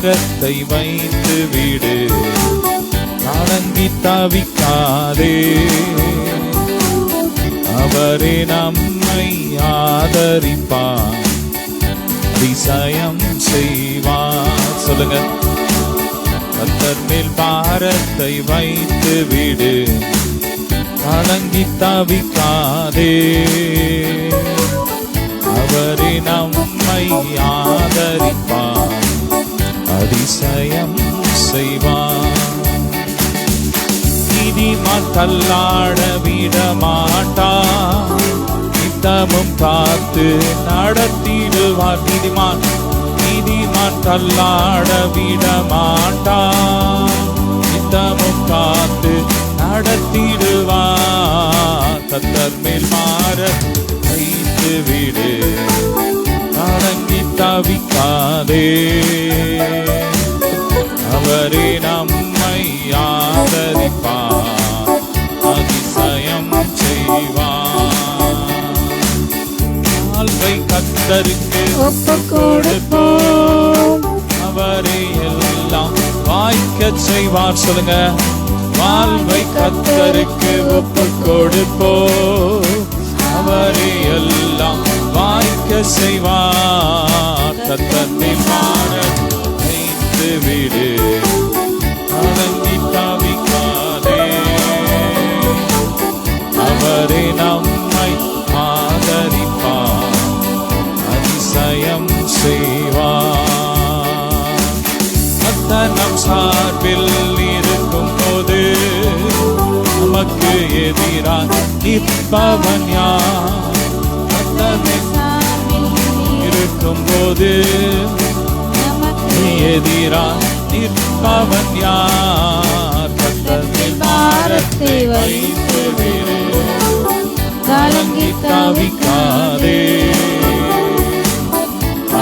பாரத்தை வைத்து விடு, கலங்கி தவிக்காதே. அவரே நம்மை ஆதரிப்பார், அதிசயம் செய்வார். சொல்லுங்க, கர்த்தர் மேல் பாரத்தை வைத்து விடு, கலங்கி தவிக்காதே. அவரே நம்மை ஆதரிப்பார், அதிசயம் செய்வார். நீதிமான் தள்ளாட விட மாட்டார், நித்தமும் காத்து நடத்திடுவார். நீதிமான் தள்ளாட விட மாட்டார், நித்தமும் காத்து நடத்திடுவார். கர்த்தர் மேல் பாரத்தை வைத்து விடு, கலங்கி தவிக்காதே. அவரே நம்மை ஆதரிப்பார், அதிசயம் செய்வார். வாழ்வை கர்த்தருக்கு ஒப்புக் கொடுப்போம், அவரே எல்லாம் வாய்க்கச் செய்வார். சொல்லுங்க, வாழ்வை கர்த்தருக்கு ஒப்புக் கொடுப்போம், அவரே எல்லாம் வாய்க்க செய்வார். கர்த்தர் மேல் பாரத்தை வைத்து விடு, கலங்கி தவிக்காதே. அவரே நம்மை ஆதரிப்பார், அதிசயம் செய்வார். கர்த்தர் நம் சார்பில் இருக்கும் போது நமக்கு எதிராக நிற்பவன் யார்? இருக்கும் போது எதிராக நிற்பவன் யார்? கர்த்தர் மேல் பாரத்தை வைத்து விடு, கலங்கி தவிக்காதே.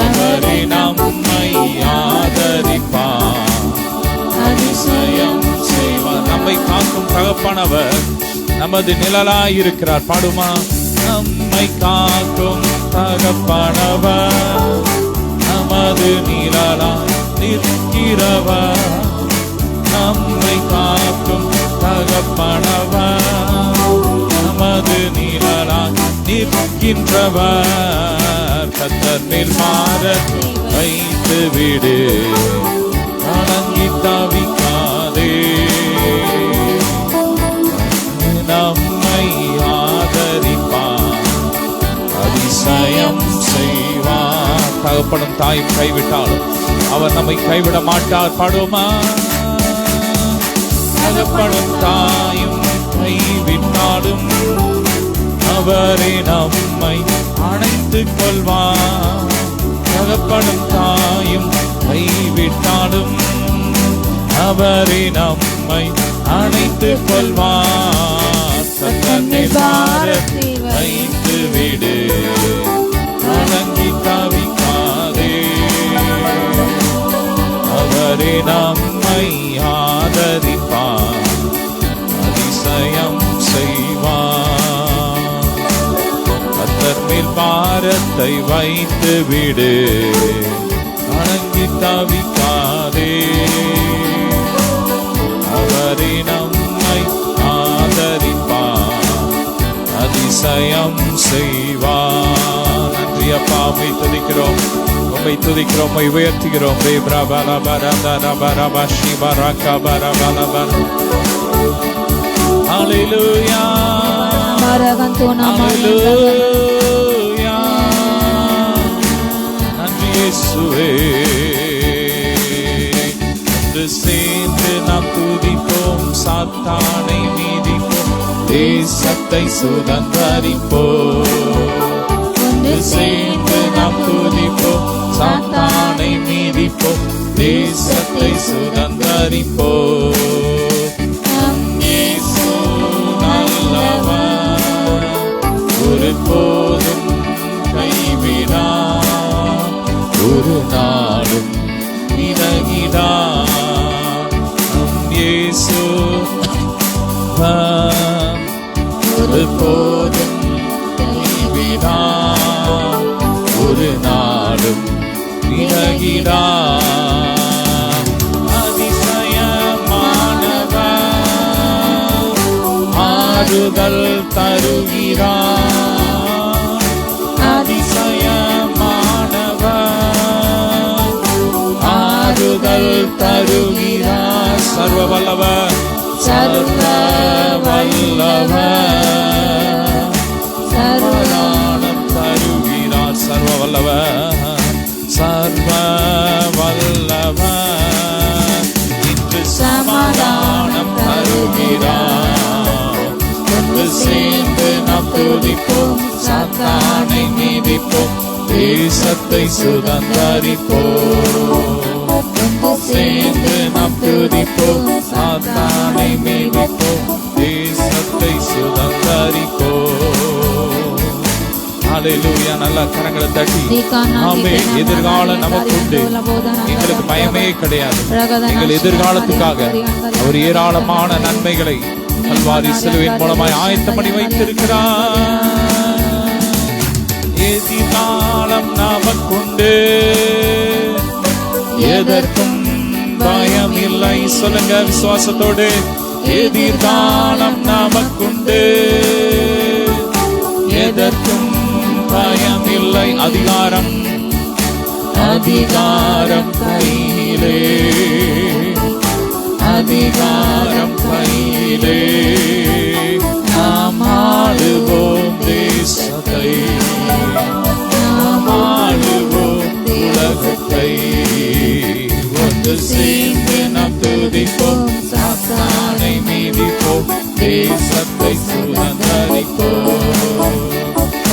அவரே நம்மை ஆதரிப்பார், அதிசயம் செய்வார். நம்மை காக்கும் தகப்பனவர் நமது நிழலாயிருக்கிறார். பாடுமா, நம்மை காக்கும் தகப்பனவர் நமது நிழலாய் நிற்கிறவர். நம்மை காக்கும் தகப்பனவர் நமது நிழலாய் நிற்கின்றவர். கர்த்தர் மேல் பாரத்தை வைத்து விடு, கலங்கி தவிக்காதே. நம்மை ஆதரிப்பார், அதிசயம் செய்வார். தகப்பனும் தாயும் கைவிட்டாலும் அவர் நம்மை கைவிட மாட்டார். பாடுமா, தகப்பனும் தாயும் கைவிட்டாலும் அவரே நம்மை அணைத்துக் கொள்வார். தகப்பனும் தாயும் கைவிட்டாலும் அவரே நம்மை அணைத்துக் கொள்வார். கர்த்தர் மேல் பாரத்தை வைத்து விடு, கலங்கி தவிக்காதே. அவரே நம்மை ஆதரிப்பார், அதிசயம் செய்வார். கர்த்தர் மேல் பாரத்தை வைத்து விடு, கலங்கி தவிக்காதே. அவரே நம்மை ஆதரிப்பார், அதிசயம் செய்வார். நன்றி அப்பா, உம்மை துதிக்கிறோம், உம்மை துதிக்கிறோம், உம்மை உயர்த்துகிறோம். ஹல்லேலூயா, ஹல்லேலூயா. நன்றி இயேசுவே. ஒன்று சேர்ந்து நாம் துதிப்போம், சாத்தானை மீதிப்போம், தேசத்தை சுதந்தரிப்போம். ஒன்று சேர்ந்து நாம் துதிப்போம், சாத்தானை மீதிப்போம், தேசத்தை சுதந்தரிப்போம். ஒருபோதும் கைவிடார், ஒரு நாளும் விலகிடார். நம் இயேசு ஒருபோதும் கைவிடார், ஒரு நாளும் விலகிடார். ஆறுதல் தருகிறார். அதிசயமானவர் ஆறுதல் தருகிறார். சர்வ வல்லவர் சர்வ வல்லவர் சமாதானம் தருகிறார். சர்வ வல்லவர் சர்வ வல்லவர் இன்று சமாதானம் தருகிறார். ஒன்று சேர்ந்து நாம் துதிப்போம், சாத்தானை மீதிப்போம், தேசத்தை சுதந்தரிப்போம். ஒன்று சேர்ந்து நாம் துதிப்போம், சாத்தானை மீதிப்போம், தேசத்தை சுதந்தரிப்போம். ஹல்லேலூயா. நல்ல கரங்களை தட்டி ஆமென். எதிர்காலம் நமக்கு உண்டு, எங்களுக்கு பயமே கிடையாது. எங்கள் எதிர்காலத்துக்காக அவர் ஏராளமான நன்மைகளை கல்வாரி சிலுவையின் மூலமாய் ஆயத்தம் பண்ணி வைத்திருக்கிறார். எதிர்காலம் நமக்குண்டு, எதற்கும் பயம் இல்லை. சொல்லுங்க விசுவாசத்தோடு, எதிர்காலம் நமக்குண்டு, எதற்கும் பயம் இல்லை. அதிகாரம் அதிகாரம் கையிலே, அதிகாரம் கையிலே. நாம் ஆளுவோம் தேசத்தை, நாம் ஆளுவோம் உலகத்தை. ஒன்று சேர்ந்து நாம் துதிப்போம், சாத்தானை மீதிப்போம், தேசத்தை சுதந்தரிப்போம்.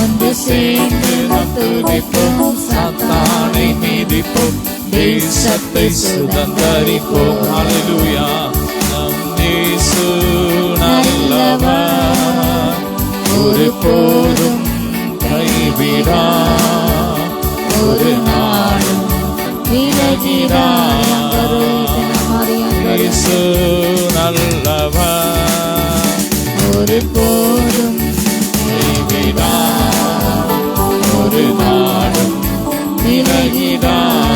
ஒன்று சேர்ந்து நாம் துதிப்போம், சாத்தானை மீதிப்போம், தேசத்தை சுதந்தரிப்போம். ஹல்லேலூயா. நம் இயேசு நல்லவர், ஒருபோதும் கைவிடார், ஒரு நாளும் விலகிடார். இயேசு நல்லவர், ஒருபோதும் கைவிடார், ஒரு நாளும் விலகிடார்.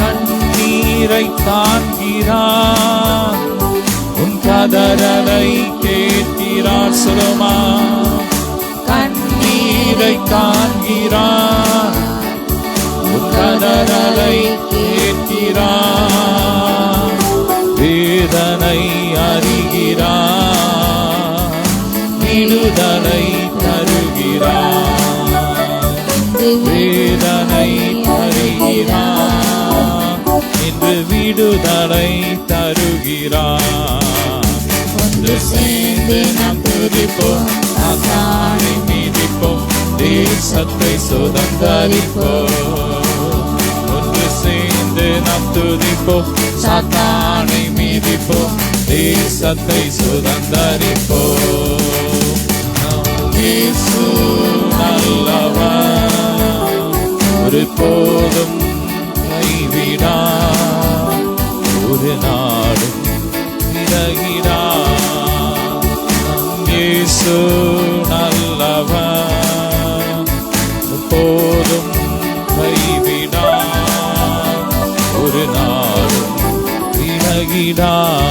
கண்ணீரை காண்கிறார், உன் கதறலை கேட்கிறார். சுலமா கண்ணீரை காண்கிறார், உன் கதறலை கேட்கிறார். வேதனை அறிகிறார், விடுதலை தருகிறார். வேதனை தருகிறார், இன்று விடுதலை தருகிறார். ஒன்று சேர்ந்து நாம் துதிப்போம், சாத்தானை மீதிப்போம், தேசத்தை சுதந்தரிப்போம். ஒன்று சேர்ந்து நாம் துதிப்போம், சாத்தானை மீதிப்போம், தேசத்தை சுதந்தரிப்போம். இயேசு நல்லவர், ஒருபோதும் கைவிடார், ஒரு நாளும் விலகிடார். இயேசு நல்லவர், ஒருபோதும் கைவிடார், ஒரு நாளும் விலகிடார்.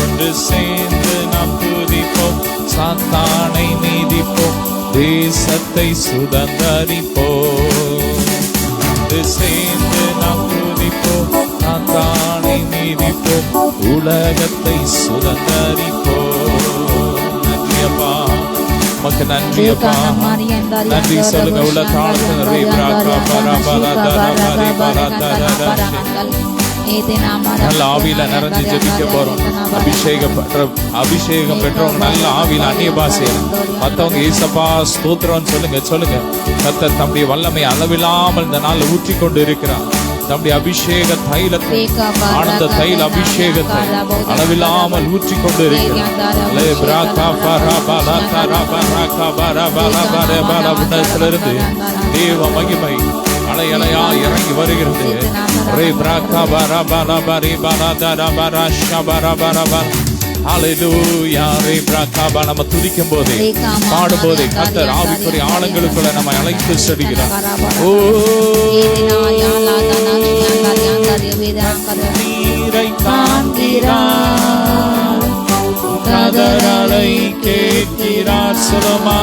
ஒன்று சேர்ந்து நாம் துதிப்போம், சாத்தானை மீதிப்போம், தேசத்தை சுதந்தரிப்போம். ஒன்று சேர்ந்து நாம் துதிப்போம், சாத்தானை மீதிப்போம், உலகத்தை சுதந்தரிப்போம். நன்றி அப்பா, உமக்கு நன்றி அப்பா. நன்றி சொல்லுங்க. உள்ள தாழ்த்து நல்ல ஆவியில நிறைஞ்சு ஜெபிக்க போறோம். அபிஷேகம் பெற்றவங்க நல்ல ஆவியில அந்நிய பாஷையில மத்தவங்க ஏசப்பா ஸ்தோத்திரம் சொல்லுங்க. சொல்லுங்க, கர்த்தர் தம்முடைய வல்லமை அளவில்லாமல் இந்த நாள் ஊற்றி கொண்டு இருக்கிறார். தம்முடைய அபிஷேக தைலத்தை, ஆனந்த தைல அபிஷேகத்தை அளவில்லாமல் ஊற்றி கொண்டு இருக்கிறார். தேவ மகிமை அலை அலையா இறங்கி வருகிறது. நம்ம துதிக்கும் போதே பாடும் போதே கர்த்தர் ஆவிக்குரிய ஆழங்களுக்குள்ள நம்ம அழைத்து செல்கிறார். ஓ நீரை காண்கிறார், கதறலை கேட்கிறார் சுலமா,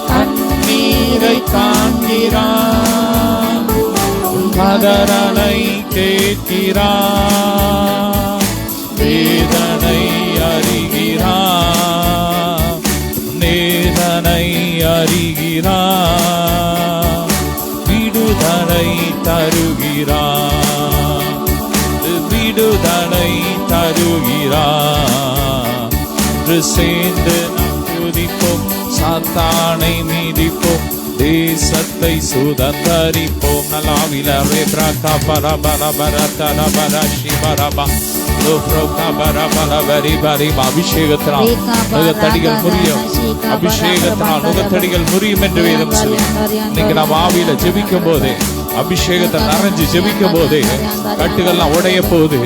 கண்ணீரை காண்கிறார், கதறலை கேட்கிறார், வேதனை அறிகிறார், வேதனை அறிகிறார், விடுதலை தருகிறார், விடுதலை தருகிறார். சேர்ந்து நாம் துதிப்போம், சாத்தானை மீதிப்போம், தேசத்தை சுதந்தரிப்போம். நலாவில ரேப்ராகா பரபரபரதரபர சிவரபா அபிஷேகத்தினால் நுகத்தடிகள் முறியும், அபிஷேகத்தினால் நுகத்தடிகள் முறியும் என்று வேதம் சொல்லி. இன்னைக்கு நாம் ஆவியில ஜெபிக்கும் போதே, அபிஷேகத்தை நிறைஞ்சு ஜெபிக்கும் போதே கட்டுகள்லாம் உடைய போகுது,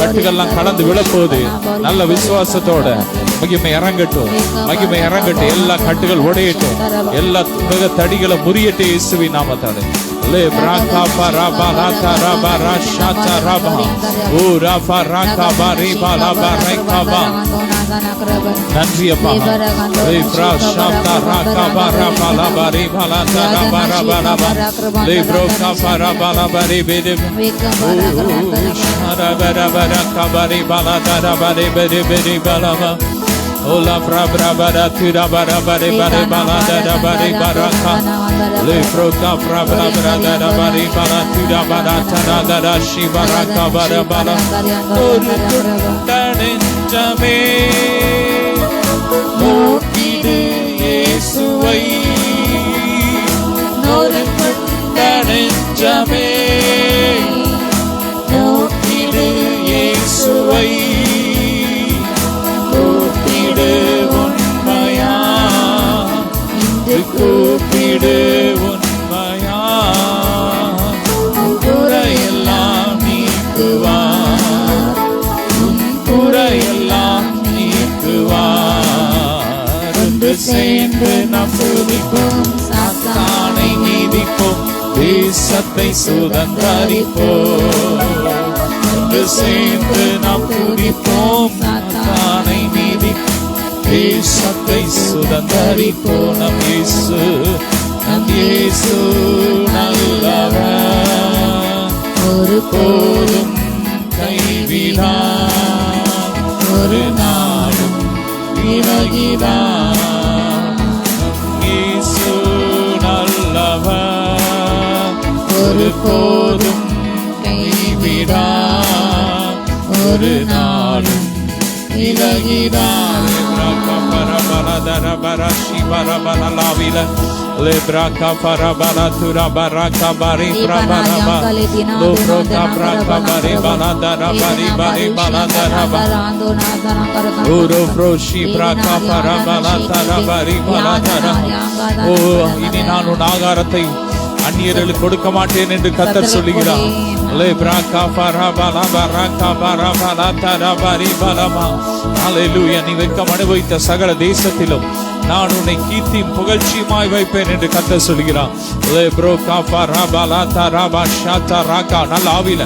கட்டுகள்லாம் கலந்து விழப்போகுது. நல்ல விசுவாசத்தோட மகிமை இறங்கட்டும், மகிமை இறங்கட்டும், எல்லா கட்டுகள் உடையட்டும், எல்லா நுகத்தடிகளை முறியட்டு இயேசுவின் நாமத்தாலே. நன்றி அப்பா. Ola brabra bara tira bara bare bare bala da bare baraka le froka brabra bara da bare bala tira bara tara da shi baraka bara bala tanenjame nokide yesuvai tanenjame nokide yesuvai உண்மையா இன்று கூப்பிடு உண்மையா குறையெல்லாம் நீக்குவார், உன் குறையெல்லாம் நீக்குவார். ஒன்று சேர்ந்து நாம் துதிப்போம், சாத்தானை நீதிப்போம், தேசத்தை சுதந்தரிப்போம். ஒன்று சேர்ந்து நாம் துதிப்போம், சாத்தானை நீதிப்போம், தேசத்தை சுதந்தரிப்போம். நம் இயேசு, நம் இயேசு நல்லவர், ஒருபோதும் கைவிடார், ஒரு நாளும் விலகிடார். நம் இயேசு நல்லவர், ஒருபோதும் கைவிடார், ஒரு நாளும் விலகிடார். Lebraka parabala tura baraka bari prabaraba lobraka braka bari balada bari bari balada uro froshi braka parabala tara bari balada. ஓ, இனி நான் உன் ஆகாரத்தை அந்நியர்களுக்கு கொடுக்க மாட்டேன் என்று கர்த்தர் சொல்லுகிறார். நீ வெட்கம் அனுபவித்த சகல தேசத்திலும் நான் உன்னை கீர்த்தியும் புகழ்ச்சியுமாய் வைப்பேன் என்று கர்த்தர் சொல்கிறார். நல்ல ஆவில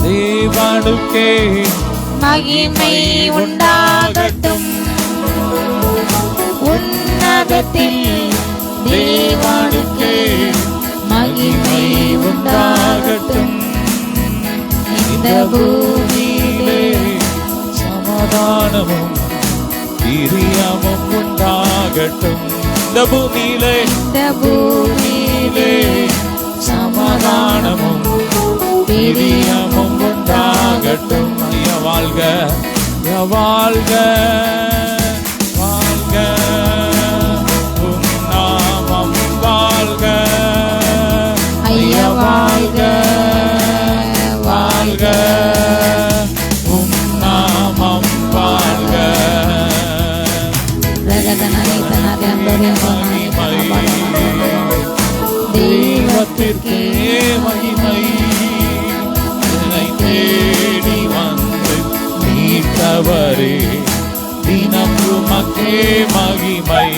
தேவனுக்கே மகிமை உண்டாகட்டும், உன்னதத்தில் தேவனுக்கே மகிமை உண்டாகட்டும். இந்த பூமியிலே சமாதானமும் பிரியமும் உண்டாகட்டும். இந்த பூமியிலே சமாதானமும் பிரியமும் உண்டாகட்டும். ஐயா வாழ்க, வாழ்க, வாழ்க, உம் நாமம் வாழ்க. ஐயா வாழ்க, வாழ்க, உம் நாமம் வாழ்க. தெய்வத்திற்கே மகிமை, தேடி வந்து மீட்டவரே தினம் உமக்கே மகிமை.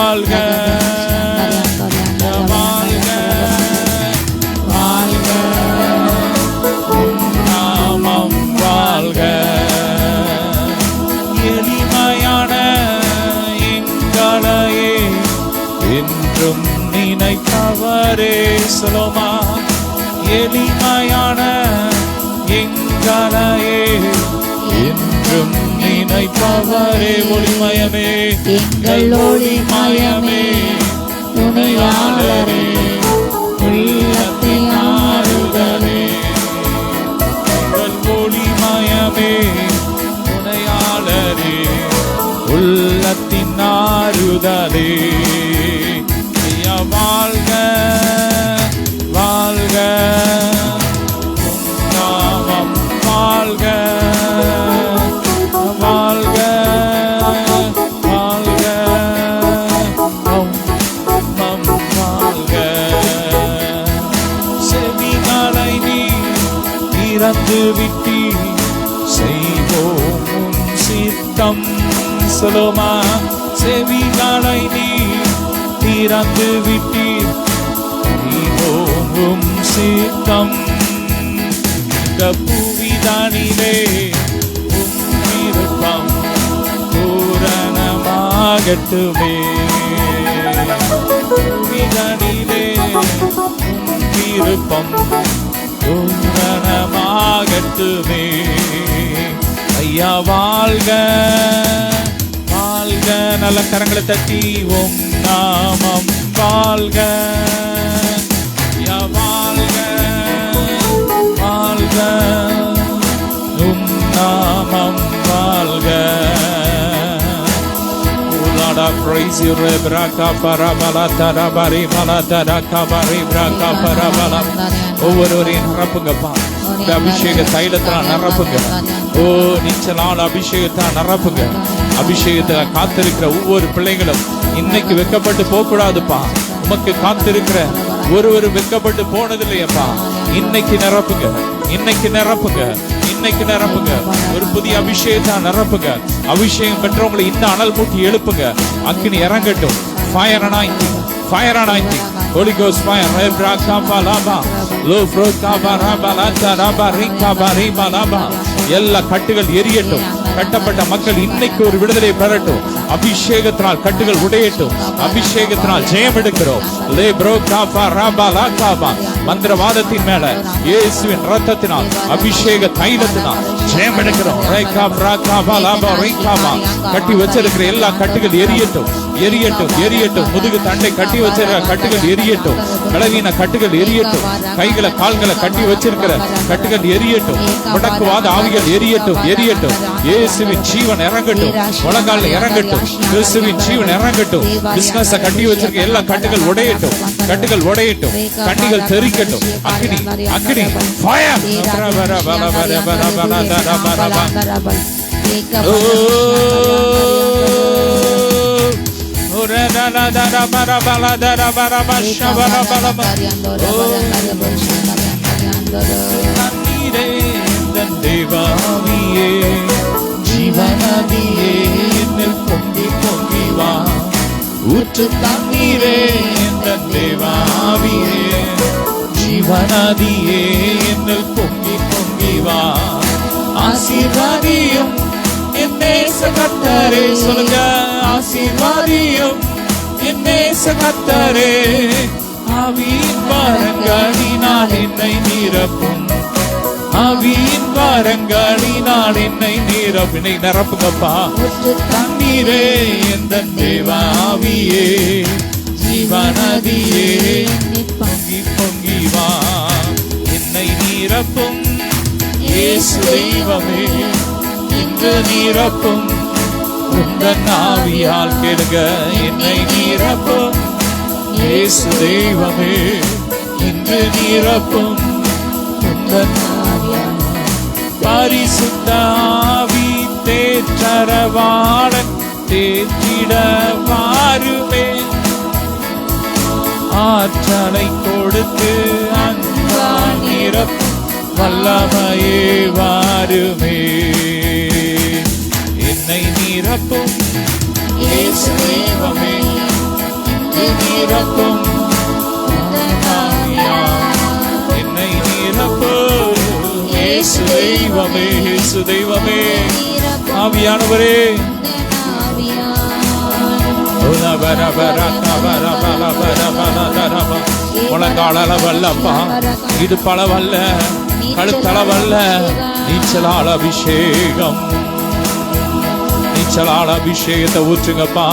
வாழ்க வாழ்க வாழ்க நாமம் வாழ்க. எளிமையான எங்களையே என்றும் நினைப்பவரே சொல்லுமா. எளிமையான எங்களையே என்றும் நினைப்பவரே. ஒளிமயமே எங்கள் ஒளிமயமே துணையாளரே உள்ளத்தின் ஆறுதலே. எங்கள் ஒளிமயமே துணையாளரே உள்ளத்தின் ஆறுதலே. ஐயா வாழ்க வாழ்க நாமம் வாழ்க வாழ்க வாழ்க நாமம் வாழ்க. செவிகளை நீ திறந்து விட்டி செய்வோம் உன் சித்தம் சொல்லுமா. செவிகளை நீ திறந்து விட்டி செய்வோம் சித்தம். இந்த புவிதானிலே உம் விருப்பம் பூரணமாகட்டுமே. புவிதானிலே உம் விருப்பம் பூரணமாகட்டுமே. ஐயா வாழ்க வாழ்க. நல்ல கரங்களை தட்டி உம் நாமம் வாழ்க. ஐயா வாழ்க வாழ்க உம் நாமம் வாழ்க. Lord, I praise you. Rebraka parabala tarabari mala taraka bari braka parabala. ஒவ்வொருவரையும் நிரப்புங்கப்பா. இந்த அபிஷேக தைலத்தால் நிரப்புங்க. ஓ நீச்சலான அபிஷேகத்தால் நிரப்புங்க. அபிஷேகத்தை காத்திருக்கிற ஒவ்வொரு பிள்ளைகளும் இன்னைக்கு வெக்கப்பட்டு போக கூடாதுப்பா. உமக்கு காத்திருக்கிற ஒருவர் வெக்கப்பட்டு போனதில்லையப்பா. இன்னைக்கு நிரப்புங்க, இன்னைக்கு நிரப்புங்க, இன்னைக்கு நிரப்புங்க. ஒரு புதிய அபிஷேகத்தை நிரப்புங்க. அபிஷேகம் பெற்றவங்களை இன்னும் அனல் மூட்டி எழுப்புங்க. அக்கினி இறங்கட்டும். Fire anointing, fire anointing, Holy Ghost fire. எல்லா கட்டுகள் எரியட்டும். கட்டப்பட்ட மக்கள் இன்னைக்கு ஒரு விடுதலை பெறட்டும். அபிஷேகத்தினால் கட்டுகள் உடையட்டும். அபிஷேகத்தினால் ஜெயம் எடுக்கிறோம். மந்திரவாதத்தின் மேல இயேசுவின் ரத்தத்தினால் அபிஷேக தைலத்தினால் ஜெயம் எடுக்கிறோம். கட்டி வச்சிருக்கிற எல்லா கட்டுகள் எரியட்டும், எரியட்டும், எரியட்டும். முதுகு தண்டை கட்டி வச்சிருக்கிற கட்டுகள் எரியட்டும். பலவீன கட்டுகள் எரியட்டும். கைகளை கால்களை கட்டி வச்சிருக்கிற கட்டுகள் எரியட்டும். முடக்குவாத ஆவிகள் எரியட்டும், எரியட்டும். இயேசுவின் ஜீவன் இறங்கட்டும். முழங்கால இறங்கட்டும். இயேசுவின் ஜீவன் இறங்கட்டும். பிசினஸ் கட்டி வச்சிருக்க எல்லா கட்டுகள் உடையட்டும், கட்டுகள் உடையட்டும். கண்ணிகள் தெரிக்கட்டும். அக்னி, அக்னி, ஃபயர். தேவாவியே ஜீவநதியே என்னில் பொங்கி பொங்கி வா. ஊற்று தண்ணீரே என்ற தேவாவியே ஜீவநதியே என்னில் பொங்கி பொங்கி வா. ஆசீர்வாதியும் என் நேச கர்த்தரே. சொல்லுங்க, ஆசீர்வாதியும் என் நேச கர்த்தரே. ஆவியின் வரங்களினால் என்னை நிரப்பும். ஆவியின் வரங்களினால் என்னை நிரப்பினை நிரப்புங்கப்பா. தண்ணீரே எந்த தேவாவியே ஜீவநதியே பொங்கி பொங்கி வா. என்னை நிரப்பும் இயேசு தெய்வமே. இன்று நிரப்பும் உந்தன் ஆவியால் கேளுங்க. என்னை நிரப்பும் இயேசு தெய்வமே. இன்று நிரப்பும் உந்தன் பரிசுத்த ஆவி தேற்றரவாளன் தேற்றிட வாருமே. ஆற்றலை கொடுத்து அன்பால் நிரப்பும் வல்லமையே வாருமே. என்னை நிரப்பும் இயேசு தெய்வமே. நிரப்பும் என்னை நிரப்பு இயேசு தெய்வமே, இயேசு தெய்வமே. ஆவியானவரே முழங்காளவல்லப்பா, இடுப்பளவல்ல, கழுத்தளவல்ல, நீச்சலால் அபிஷேகம், நீச்சலால் அபிஷேகத்தை ஊற்றுங்கப்பா.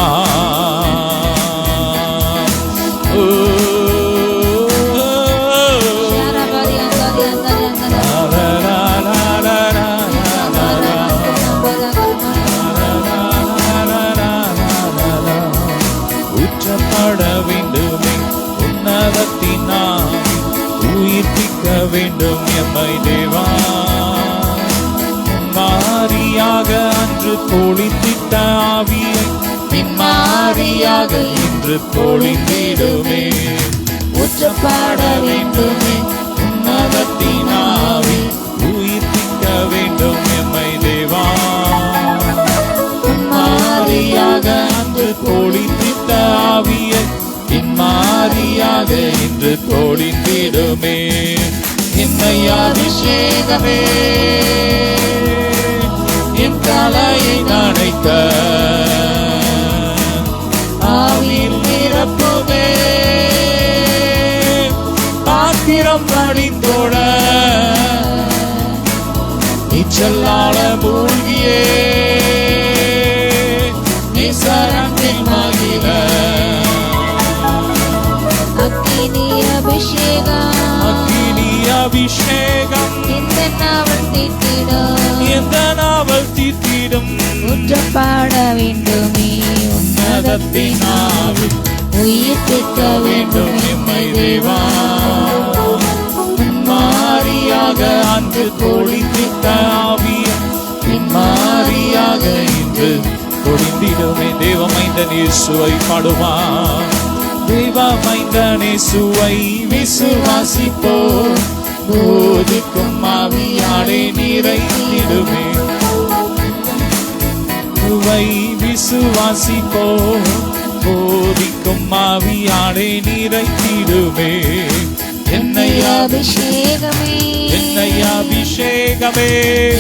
ஊற்றப்பட வேண்டுமே உன்னதத்தினால், உயிர்ப்பிக்க வேண்டும் எம்மை தேவா. மாறியாக அன்று பொழிந்திட்ட ஆவியை பின்மாறியாக இன்று பொழிந்திடுமே. ஊற்றப்பட வேண்டுமே உன்னதத்தினாவி, உயிர்ப்பிக்க வேண்டும் எம்மை தேவா. மாறியாக அன்று பொழிந்திட்ட ஆவியை பின்மாறியாக இன்று பொழிந்திடுமே. என்னை அபிஷேகமே என் தலையை நனைக்க, ஆவியில் நிரப்புமே பாத்திரம் படிந்தோட, நீச்சலால மூழ்கியே நீசரங்கில் மகிழ. அக்கினி அபிஷேகம், அக்கினி அபிஷேகம் இந்த நாவல் தீட்டிடும், எந்த நாவல் தீட்டிடும். ஊற்றப்பட வேண்டுமே உன்னதத்தினாவி, உயிர்ப்பிக்க வேண்டும் எம்மை தேவா. மாறியாக அன்று பொழிந்திட்ட ஆவியை பின்மாறியாக இன்று பொழிந்திடுமே. தேவமைந்தன் இயேசுவை பாடுமா, தேவமைந்தன் இயேசுவை விசுவாசிப்போ, போதிக்கும் ஆவியாலே நிறைந்திடுமே. இயேசுவை விசுவாசிப்போ, போதிக்கும் ஆவியாலே நிறைந்திடுமே. என்னை அபிஷேகமே, என்னை அபிஷேகமே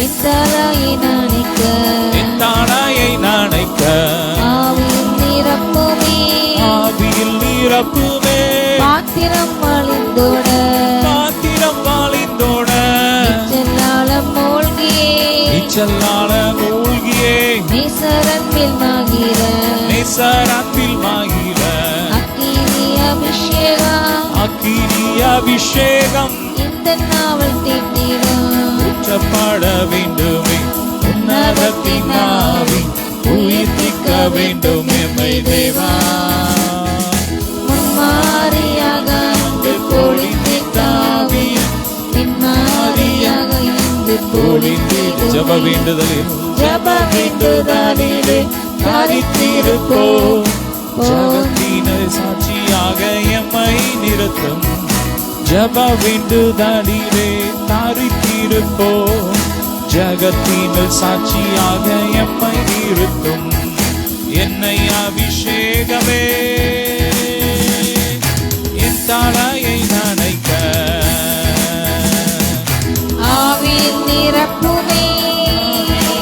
என் தலையை நனைக்க, என் தானாயை நனைக்க, ஆவியில் நிரப்புமே ஆவியில் நிரப்புமே பாத்திரம் வழிந்தோட, பாத்திரம் வாழிந்தோட, நீச்சலால மூழ்கியே நீச்சலால மூழ்கியே நீசரன்பில் மகிழ. நேசரன்பில் மகிழ. அக்கினி அபிஷேகம், அக்கினி அபிஷேகம் இந்த நாவல் தீட்டிடும், ஊற்றப்பட வேண்டுமே உன்னதத்தின் ஆவி, உயிர்ப்பிக்க வேண்டும் எம்மை தேவா. முன்மாறியாக அன்று பொழிந்திட்ட ஆவி, பின்மாறியாக இன்று பொழிந்திடும். ஜெப வேண்டுதலில் ஜெப வேண்டுதலிலே தரித்திருப்போ, ஜகத்தினர் சாட்சியாக எம்மை நிறுத்தும். ஜெப வேண்டுதலிலே தரித்திருப்போ, ஜகத்தினர் சாட்சியாக எம்மை நிறுத்தும். என்னை அபிஷேகமே என் தலையை நனைக்க, ஆவியில் நிரப்புமே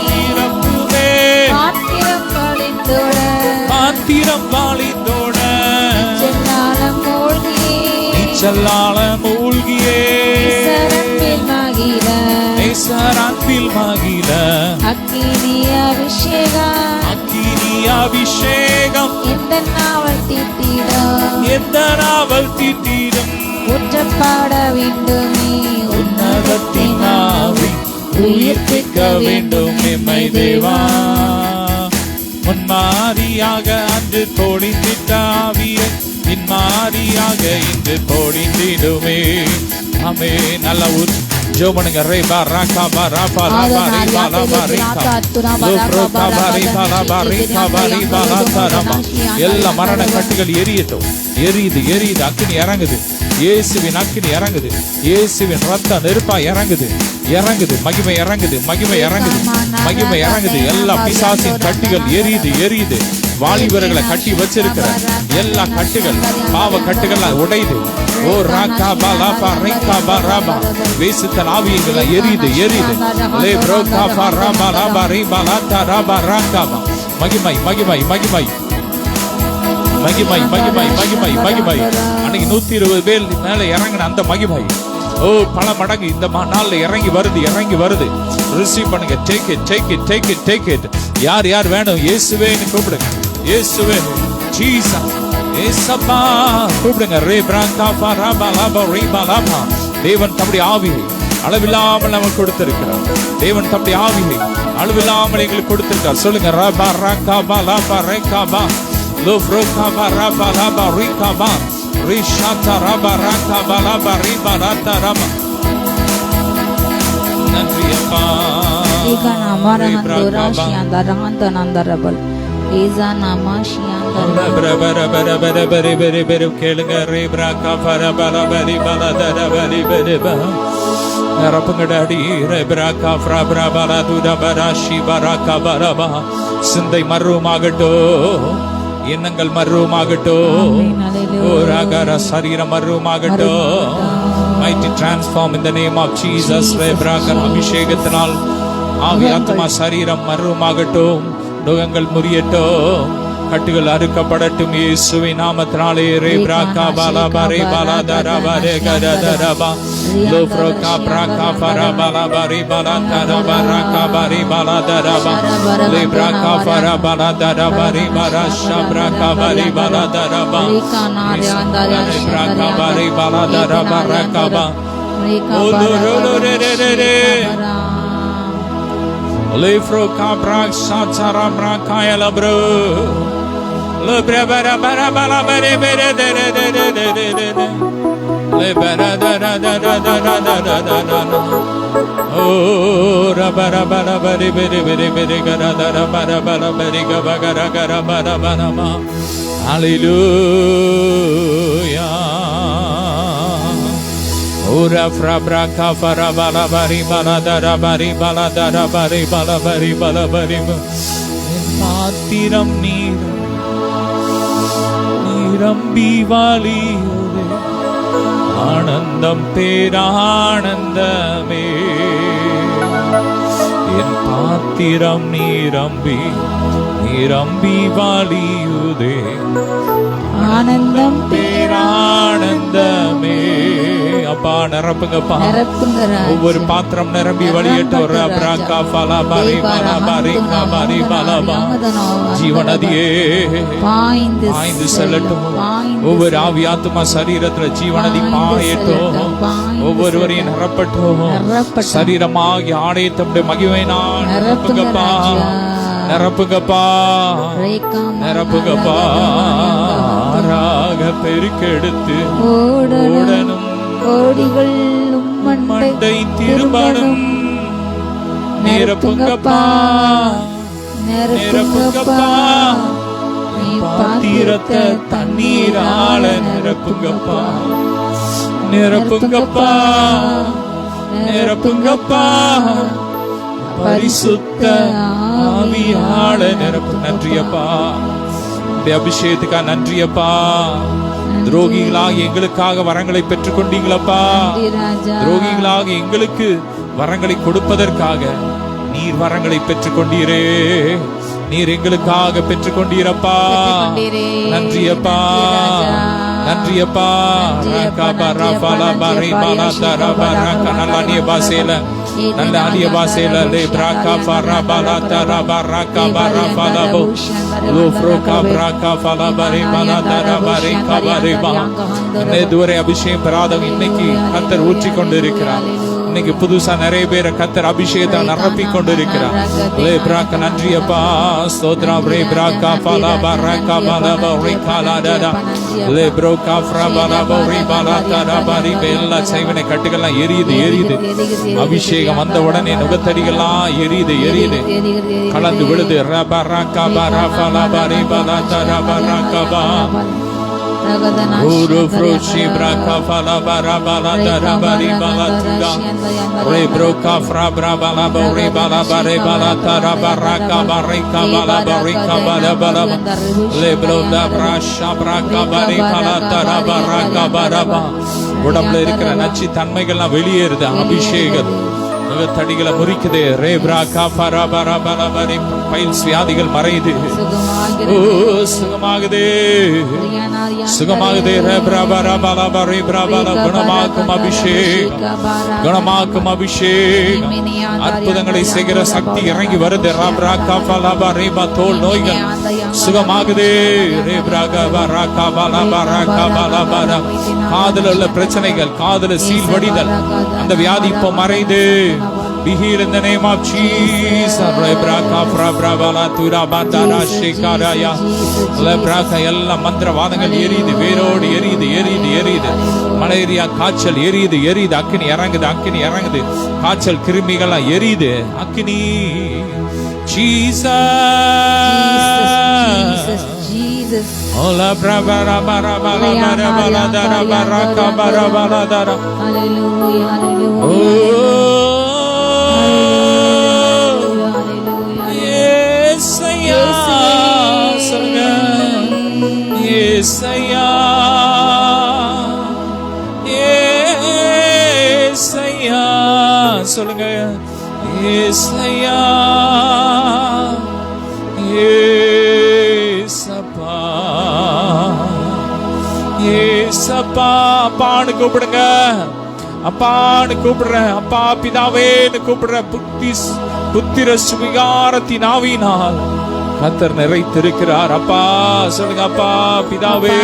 நிரப்புமே பாத்திரம் வழிந்தோட, பாத்திரம் வாழிந்தோட, செல்லால மூழ்கியே நீச்சலால மூழ்கியே நீசரன்பில் மகிழ. நேசரன்பில் மகிழ. அக்கினி அபிஷேகம், அக்கினி அபிஷேகம் இந்த நாவல் தீட்டிடும், எந்த நாவல் தீட்டிடும். ஊற்றப்பட வேண்டுமே உன்னதத்தின் ஆவி, உயிர்ப்பிக்க வேண்டும் எம்மை தேவா. முன்மாறியாக அன்று பொழிந்திட்ட ஆவியை பின்மாறியாக இன்று பொழிந்திடுமே. ஆமே. நல்ல ஊர் ஜோமனுங்க ரே பாரா காபாரா பாலா பாரி பாலா பாரி காபாரி. எல்லா மரண கட்டுகள் எரியட்டும். எரியுது எரியுது. அக்கினி இறங்குது. இயேசுவின் அக்கினி இறங்குது. இயேசுவின் ரத்தம் நெருப்பா இறங்குது. இறங்குது. மகிமை இறங்குது. மகிமை இறங்குது. மகிமை இறங்குது. எல்லா பிசாசின் கட்டுகள் எரியுது எரியுது. வாலிபர்களை கட்டி வச்சிருக்கிற எல்லா கட்டுகள், பாவ கட்டுகள் உடையுது. ஓ ராகா பாலாபா ரைகா பாராபா வேசுத்தன் ஆவியங்களை எரியுது எரியுது. லே ப்ரோகா பாராபா ராபா ரைபா லாத்தா ராபா ராகாபா. மகிமை மகிமை மகிமை மகிமை மகிமை மகிமை மகிமை. அன்னைக்கு 120 பேர் மேல இறங்கின அந்த மகிமை ஓ பல மடங்கு இந்த நாள்ல இறங்கி வருது இறங்கி வருது. ரிசீவ் பண்ணுங்க. Take it take it take it take it. யார் யார் வேணும்? இயேசுவேன்னு கூப்பிடுங்க. இயேசுவே ஜீசஸ் ஏசப்பா கூப்பிடுங்க. ரே பிராங்கா பராபா லாபா ரீபா லாபா. தேவன் தம்முடைய ஆவியை அளவில்லாமல் நமக்கு கொடுத்திருக்கிறார். தேவன் தம்முடைய ஆவியை அளவில்லாமல் எங்களுக்கு கொடுத்திருக்கார். சொல்லுங்க. ரபா ராகா லாபா ரேகாபா லோப்ரோகாபா ராபா லாபா ரீகாபா ரிஷாதா ராபா ராகா லாபா ரீபா லாத்தா ராபா. நன்றி அப்பா. Ika nama rahandora shiandarangan tanandarabal. Eza nama shiandarangan. Bere கேளுங்க. ரே பிராகா பரபல பரி பலதர பரி பரிபா ரப்பங்கடாடி ரே பிராகா ஃப்ரா பல துட பராஷி பராகா பரபா. சிந்தை மர்வமாகட்டோ, எண்ணங்கள் மர்வமாகட்டோ, ஓ ராகர சரீரம் மர்வமாகட்டோ. Mighty transform in the name of Jesus. ரே பிராகா அபிஷேகத்தினால் ஆவி ஆத்மா சரீரம் மர்வமாகட்டும், நுகங்கள் முறியட்டும், கட்டுகள் அறுக்கப்படட்டும் இயேசுவின் நாமத்தினாலே. ரே பிராகா பாலா பரே பாலா தரா பரே கரதரபா லோப்ரோகா பிராகா பரா பாலா பரே பாலா தரா பராகா பரே பாலா தரபா லே பிராகா பரா பாலா தரா பரே பாலா ஷப்ராகா பரே பாலா தரபா லே பிராகா பரே பாலா தரா பராகா பா ஓ லோ ரே ரே ரே ரே Le froka brak satara brakaya labro le brebara bara bara bare bare de de de de de de de le bara da da da da da da da da da oh ra bara bara bare bare bare bare gara da ra bara bara bare ga gara gara bara bara ma. Hallelujah. Ora fra braka fara bala bari bala dara bari bala dara bari bala bari bala bari. Matiram நீரம் பீவாலியோதே ஆனந்தம் பேரானந்தமே. என் பாத்திரம் நீரம்பி வாலியுதே ஆனந்தம் பேரானந்தமே. அப்பா நிரப்புங்கப்பா. ஒவ்வொரு பாத்திரம் நிரம்பி வழியட்டும். ஜீவநதியே பாய்ந்து செல்லட்டும். ஒவ்வொரு ஆவி ஆத்துமா சரீரத்துல ஜீவநதி பாயட்டும். ஒவ்வொருவரையும் நிரப்பட்டும். சரீரமாகி ஆடையை தம்முடைய மகிமையினால் நிரப்புங்கப்பா நிரப்புங்கப்பா நிரப்புங்கப்பா. ராக பெருக்கெடுத்து ஓடணும், கோடிகள் மண்டை திரும்பணும். நிரப்புங்கப்பா நிரப்புங்கப்பா. பாத்திரத்தை தண்ணீரால நிரப்புங்கப்பா நிரப்புங்கப்பா நிரப்புங்கப்பா. பரிசுத்த ஆவியால நிரப்பு. நன்றியப்பா. அபிஷேகத்துக்கா நன்றியப்பா. துரோகிகளாக எங்களுக்காக வரங்களை பெற்றுக் கொண்டீங்களப்பா. துரோகிகளாக எங்களுக்கு வரங்களை கொடுப்பதற்காக நீர் வரங்களை பெற்றுக் கொண்டீரே. நீர் எங்களுக்காக பெற்றுக் கொண்டீரப்பா. நன்றியப்பா நன்றியப்பா. நல்ல அந்நிய பாசையில நல்ல அந்நிய பாசையில இதுவரை அபிஷேகம் பெறாதவங்க இன்னைக்கு கர்த்தர் ஊற்றி கொண்டு இருக்கிறார். இன்னைக்கு புதுசா நிறைய பேரை கர்த்தர் அபிஷேகத்தை நிரப்பி கொண்டு இருக்கிறார். நன்றியப்பா. ஸ்தோத்திரம். எல்லா செய்வனை கட்டுகள்லாம் எரியுது எரியுது. அபிஷேகம் வந்த உடனே நுகத்தடிகள்லாம் எரியுது எரியுது, கலந்து விழுது. Uru frushi braka fala bara bala dara bari bala tuda. Rebroka fra bra bala bari bala bare bala tara baraka barika bala barika bala bala. Lebro da brasha braka bari bala tara baraka baraba. உடம்புல இருக்கிற நச்சு தன்மைகள்லாம் வெளியேறுது. அபிஷேகம் தடிகளை முறிக்குது. ரேப்ராகா பரபரபரபரி files வியாதிகள் மறையுது. சுகமாகுது, சுகமாகுது. ரேப்ராபரபரபரி பிரபல குணமாக்கும் அபிஷேகம், குணமாக்கும் அபிஷேகம். அற்புதங்களை செய்கிற சக்தி இறங்கி வருது. ரேப்ராகா பலபரிபா தோல் நோய்கள் சுகமாகுது. ரேப்ராகா பரகா பலபரகா பலபர காதுல உள்ள பிரச்சனைகள், காதுல சீல் வடிதல், அந்த வியாதி இப்போ மறையுது. Be healed in the name of Jesus. Lebraka frabravala tura bandana shikaraya. Lebraka எல்லா மந்திரவாதங்கள் எரியுது, வேரோடு எரியுது, எரியுது, எரியுது. மலேரியா காய்ச்சல் எரியுது, எரியுது. அக்கினி இறங்குது, அக்கினி இறங்குது. காய்ச்சல் கிருமிகள்லாம் எரியுது. அக்கினி Jesus. Ola brabara bara bara bara bara dara baraka bara bara dara. Hallelujah, hallelujah. Yesaya, Yesaya, சொல்லுங்க. Yesaya, Yesappa, Yesappa. அப்பான்னு கூப்பிடுங்க. அப்பான்னு கூப்பிடுறேன். அப்பா பிதாவேன்னு கூப்பிடுறேன். புத்திர சுவிகாரத்தின் ஆவியினால் கர்த்தர் நிறைத்திருக்கிறார். அப்பா சொல்லுங்க. அப்பா பிதாவே,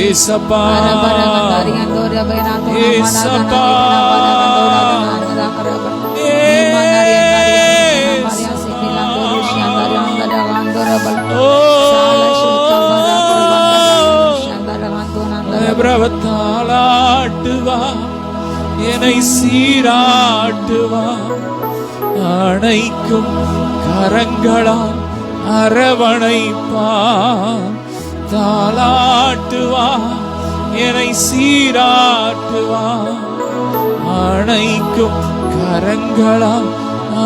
ஏசப்பா, ஏசப்பா, பிரபத்தாளாட்டுவா, என்னை சீராட்டுவா, அணைக்கும் கரங்களால் அரவணைப்பா, தாளாட்டுவா, என்னை சீராட்டுவா, அணைக்கும் கரங்களால்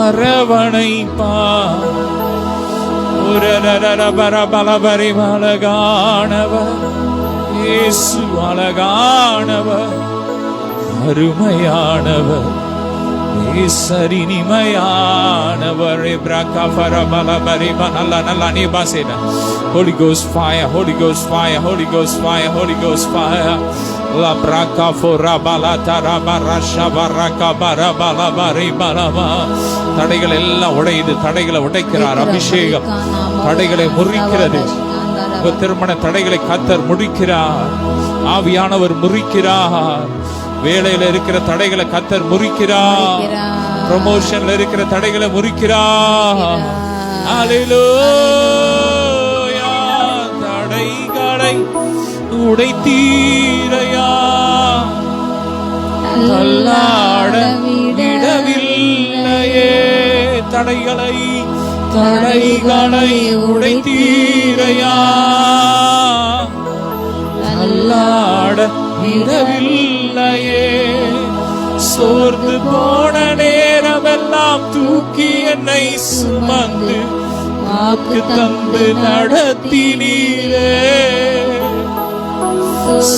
அரவணைப்பா. பரபரபரி அழகானவர் இயேசு, அழகானவர், அருமையானவர், சரினிமையானவர். Holy Ghost fire, Holy Ghost fire, Holy Ghost fire, Holy Ghost fire. La braka fora balata rabarasha baraka barabala baribalava. தடைகள் எல்லாம் உடையுது. தடைகளை உடைக்கிறார் அபிஷேகம். தடைகளை முறிக்கிறது. திருமண தடைகளை கர்த்தர் முறிக்கிறார். ஆவியானவர் முறிக்கிறார். வேலையில இருக்கிற தடைகளை கர்த்தர் முறிக்கிறார். ப்ரமோஷன்ல இருக்கிற தடைகளை முறிக்கிறார். ஹல்லேலூயா. தடைகளை உடைத்தீரையா, தள்ளாட விடவில்லையே. தடைகளை உடைத்தீரையா, தள்ளாட விடவில்லையே. சோர்ந்து போன நேரமெல்லாம் தூக்கி என்னை சுமந்து வாக்கு தந்து நடத்தினீரே.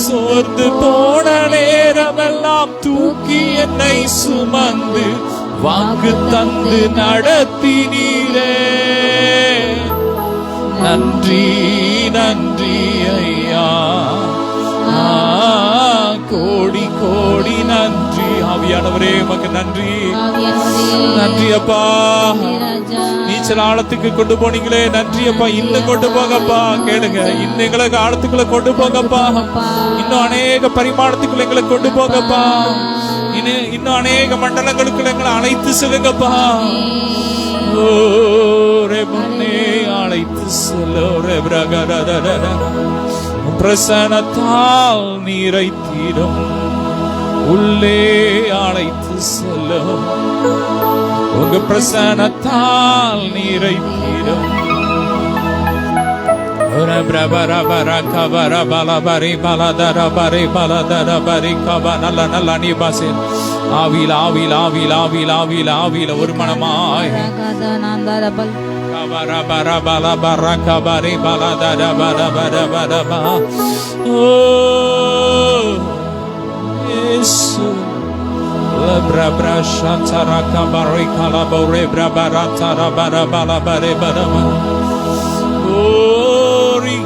சோர்ந்து போன நேரமெல்லாம் தூக்கி என்னை சுமந்து வாக்கு தந்து நடத்தினீரே. நன்றி நன்றி ஐயா, கோடி கோடி நன்றி. ஆவியானவரே உமக்கு நன்றி, நன்றி அப்பா. நீச்சல் ஆழத்துக்கு கொண்டு போனீங்களே, நன்றி அப்பா. இன்னும் கொண்டு போங்கப்பா. கேளுங்க, இன்னும் எங்களுக்கு ஆழத்துக்குள்ள கொண்டு போங்கப்பா. இன்னும் அநேக பரிமாணத்துக்குள்ள எங்களை கொண்டு போங்கப்பா. இன்னும் அநேக மண்டலங்களுக்குள்ள எங்களை அழைத்து செல்லுங்கப்பா. அழைத்து செல்ல பிரசனத்தால் நீரை தீரும். உள்ளே அழைத்து செல்ல உங்க பிரசனத்தால் நீரை தீரும். Ora brabara baraka bara bala bari bala dara bari bala dara bari kaba nalla nalla ni basin. ஆவில ஆவில ஆவில ஆவில ஆவில ஆவில ஒரு மனமாய் ரகதனாந்தரபல் கபர பர பல பர கபரி பல தர பர பர பர பா. ஓ இயேசு lebra bra shantara kabari kala bore bra barantara bara bala bare bara ba. Ori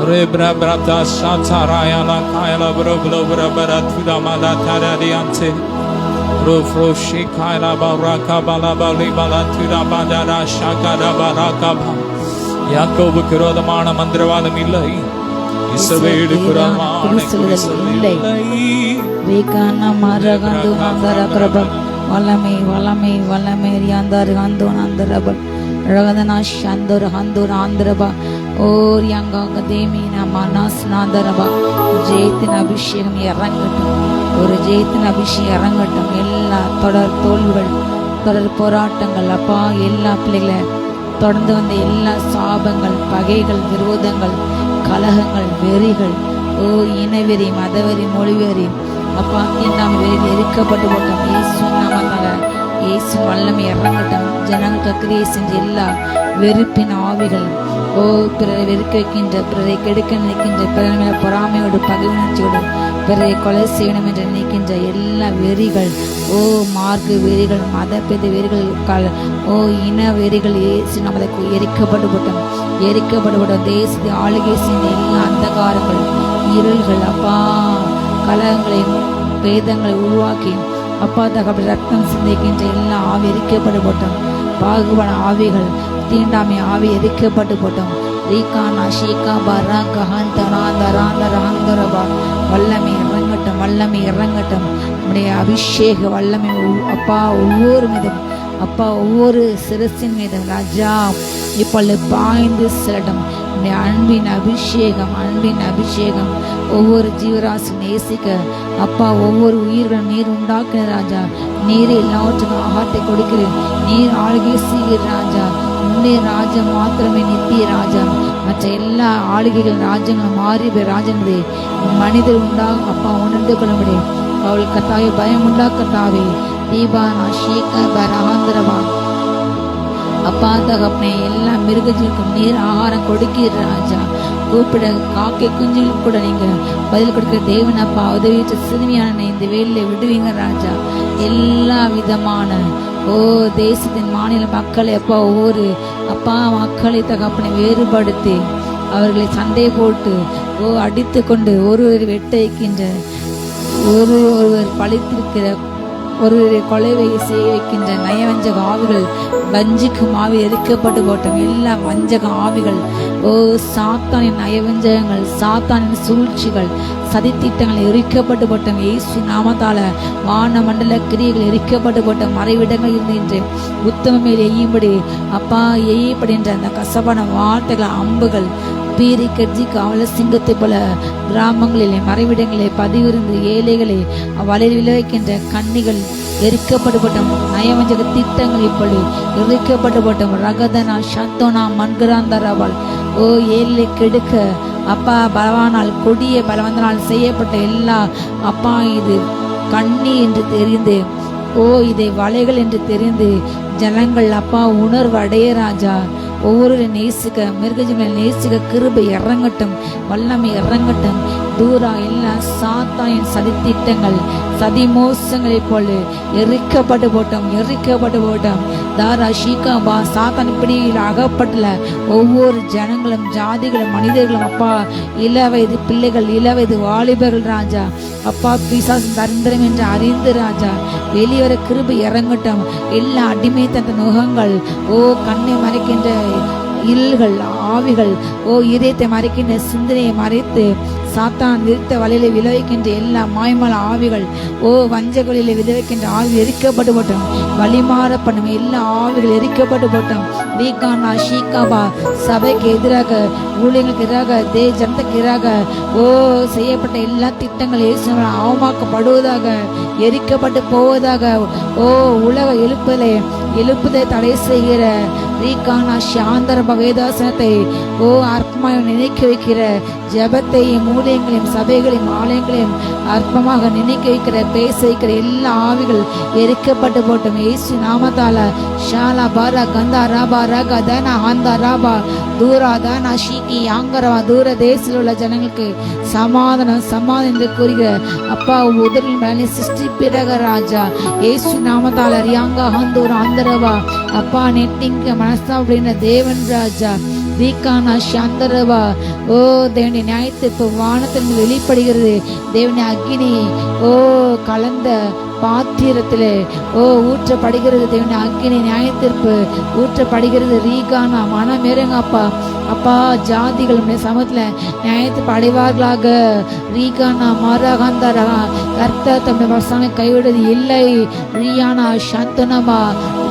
rebra brata shantara yala kayla bro bro bra bara tuda mala tara diante ro fro shi kayla baraka bala bali bala tuda badara shakara baraka ba. யாக்கோபுக்கு விரோதமான மந்திரவாதம் இல்லை, இஸ்ரவேலுக்கு விரோதமான குறிசல் இல்லை. ரேகானா மரகந்து நந்தரகரப வல்லமை வல்லமை வல்லமை ரியாந்தர் கந்து நந்தரப ரகதனா சந்தர் ஹந்தர் ஆந்திரப ஓர் யங்காக தேமீன மனஸ் நாந்தரப. ஜெயத்தின் அபிஷேகம் இறங்கட்டும், ஒரு ஜெயத்தின் அபிஷேகம் இறங்கட்டும். எல்லா தொடர் தோல்விகள், தொடர் போராட்டங்கள் அப்பா, எல்லா பிள்ளைகளை தொடர்ந்து வந்த எல்லா சாபங்கள், பகைகள், விரோதங்கள், கலகங்கள், வெறிகள், ஓ இனவெறி, மதவெறி, மொழிவெறி அப்பா, எல்லாம் வெறியில் எரிக்கப்பட்டு போட்டோம். இயேசு நாமத்தால இயேசு வல்லமை இறங்கட்டும். ஜனங்களுக்கு கிரியை செஞ்ச எல்லா வெறுப்பின் ஆவிகள், ஓ பிறரை வெறுக்க வைக்கின்ற, பிறரை கெடுக்க நினைக்கின்ற, பிறர் மேல பொறாமையோடு பகையுணர்ச்சியோடு பிறரை கொலை செய்யணும் என்று நினைக்கின்ற எல்லா வெறிகள், ஓ மார்க்கு வெறிகள், மதப்பெது வெறிகள், ஓ இன வெறிகள் இயேசு நமக்கு எரிக்கப்பட்டு போட்டோம், எரிக்கப்பட்டு போட்டோம். தேசத்தை ஆளுகை செய்த எல்லா அந்தகாரங்கள், இருள்கள் அப்பா, கலகங்களை, வேதங்களை உருவாக்கி அப்பா தகப்படி ரத்தம் சிந்திக்கின்ற எல்லா ஆவி எரிக்கப்பட்டு போட்டோம். பாகுபான ஆவிகள், தீண்டாமை ஆவி எரிக்கப்பட்டு போட்டோம். ரீகானா ஷீகா பரா கஹான் தராந்தராந்தரஹந்தரபா. வல்லமை இறங்கட்டும், வல்லமை இறங்கட்டும். நம்முடைய அபிஷேக வல்லமை அப்பா ஒவ்வொரு மீதும் அப்பா, ஒவ்வொரு சிரசின் மீதும் ராஜா இப்பொழுது பாய்ந்து செல்லட்டும். நம்முடைய அன்பின் அபிஷேகம், அன்பின் அபிஷேகம் ஒவ்வொரு ஜீவராசி நேசிக்க அப்பா, ஒவ்வொரு உயிர்களும் நீர் உண்டாக்குற ராஜா. நீர் எல்லாவற்றுக்கும் ஆகாரத்தை கொடுக்கிறேன், நீர் ஆளுகை செய்கிற ராஜா. உன்னுடைய ராஜ்யம் மாத்திரமே நித்திய ராஜ்யம், மற்ற எல்லா ஆளுகைகள் ராஜ்யங்களும் மாறி ராஜனுடைய மனிதர் உண்டாகும் அப்பா, உணர்ந்து கொள்ள முடியும். அவள் கத்தாவே பயம் உண்டாக்கத்தாவே தீபானா ஷீக பராந்திரவா அப்பா தகப்பனே, எல்லா மிருகஜீவுக்கும் நீர் ஆகாரம் கொடுக்கிற ராஜா. கூப்பிட காக்கை குஞ்சுகளுக்கு கூட நீங்க பதில் கொடுக்கிற தேவன் அப்பா, உதவிட்டு சிறுமியான இந்த வேலையில விடுவீங்க ராஜா. எல்லா விதமான ஓ தேசத்தின் மாநில மக்களை அப்பா, ஒவ்வொரு அப்பா மக்களை தகப்பனை வேறுபடுத்தி அவர்களை சண்டை போட்டு ஓ அடித்து கொண்டு ஒருவர் வெட்ட வைக்கின்ற, ஒருவர் பழித்திருக்கிற, ஒரு கொலைவை செய்ய வைக்கின்ற நயவஞ்சக ஆவிகள், வஞ்சிக்கும் ஆவி எரிக்கப்பட்டு போட்டோம். எல்லா வஞ்சக ஆவிகள், ஓ சாத்தானின் நயவஞ்சகங்கள், சாத்தானின் சூழ்ச்சிகள், சதித்திட்டங்கள் எரிக்கப்பட்டு போட்டோம். இயேசு நாமத்தால வான மண்டல கிரியைகள் எரிக்கப்பட்டு போட்டோம். மறைவிடங்கள் இருக்கின்ற உத்தம மேல் எய்யும்படி அப்பா, எய்யப்படுகின்ற அந்த கசப்பான வார்த்தைகள், அம்புகள், பீரி கட்சி காவல சிங்கத்தை போல கிராமங்களிலே மறைவிடங்களே பதிவிருந்து ஏழைகளை வலையில் விளைவிக்கின்ற கன்னிகள் எரிக்கப்பட்டு போட்டோம். நயவஞ்சக திட்டங்கள் இப்பொழுது எரிக்கப்பட்டு போட்டோம். ரகதனா சந்தோனா மன்கராந்தரவாள் ஓ ஏழை கெடுக்க அப்பா, பலவானால் கொடிய பலவந்தனால் செய்யப்பட்ட எல்லா அப்பா, இது கண்ணி என்று தெரிந்து ஓ இதை வலைகள் என்று தெரிந்து ஜனங்கள் அப்பா உணர்வு அடைய ராஜா. ஒவ்வொரு நேசிக்க, மிருகஜீவனை நேசிக்க கிருபை இறங்கட்டும், வல்லமை இறங்கட்டும். தூரா எல்லா சாத்தாயின் சதித்திட்டங்கள், சதி மோசங்களை போல எரிக்கப்பட்டு போட்டோம், எரிக்கப்பட்டு போட்டோம். தாரா ஷீகா பா சாத்தான் இப்படி அகப்பட்டுல ஒவ்வொரு ஜனங்களும், ஜாதிகளும், மனிதர்களும் அப்பா, இளவயது பிள்ளைகள், இளவயது வாலிபர்கள் ராஜா அப்பா, பிசாசு தரித்திரம் என்று அறிந்து ராஜா வெளிவர கிருபை இறங்கட்டும். எல்லா அடிமைத்தன நுகங்கள், ஓ கண்ணை மறைக்கின்ற இருள்கள், ஆவிகள், ஓ இதயத்தை மறைக்கின்ற சிந்தனையை மறைத்து சாத்தான் விரித்த வலையில விளைவிக்கின்ற எல்லா மாய்மல ஆவிகள், ஓ வஞ்சகளில் விளைவிக்கின்ற ஆவி எரிக்கப்பட்டு போட்டோம். வழிமாற பண்ணும் எல்லா ஆவிகள் எரிக்கப்பட்டு போட்டோம். ரீகானா ஷீகாபா சபைக்கு எதிராக, ஊழியர்களுக்கு எதிராக, ஜனத்துக்கு எதிராக ஓ செய்யப்பட்ட எல்லா திட்டங்கள் இயேசுவினால் அவமாக்கப்படுவதாக, எரிக்கப்பட்டு போவதாக. ஓ உலக எழுப்புதலை தடை செய்கிற ரீகானா சாந்தரப வேதாசனத்தை அற்பமாய் நினைக்க வைக்கிற ஜெபத்தையும் ஊழியங்களையும் சபைகளையும் ஆலயங்களையும் அற்பமாக நினைக்க வைக்கிற பேச வைக்கிற எல்லா ஆவிகள் எரிக்கப்பட்டு போட்டும் இயேசு நாமத்தால. ஷாலா பாரா கந்தா ராபா ரகா தனா ஆந்தா ராபா தூரா தானா ஷீக்கி ஆங்கரவா தூர தேசத்தில் உள்ள ஜனங்களுக்கு சமாதானம் என்று கூறுகிற அப்பா உதவின் மேலே சிருஷ்டி பிறக ராஜா இயேசு நாமத்தால ரியாங்கா ஹந்தூர் ஆந்தரவா அப்பா நெட்டிங்க மனசா அப்படின்ற தேவன் ராஜா ரீகானா சாந்தரவா. தேவனுடைய நியாயத்தீர்ப்பு வானத்திலிருந்து வெளிப்படுகிறது. தேவனுடைய அக்கினி கலந்த பாத்திரத்திலே ஊற்றப்படுகிறது. தேவனுடைய அக்கினி நியாயத்தீர்ப்பு ஊற்றப்படுகிறது. ரீகானா மனம் இறங்க அப்பா. அப்பா ஜாதிகளுடைய சமூகத்துல நியாயத்தீர்ப்பு அடைவார்களாக. ரீகானா மரகாந்தரா கர்த்தர் தம்முடைய வசனத்தை கைவிடுவது இல்லை. ரியானா சந்தனமா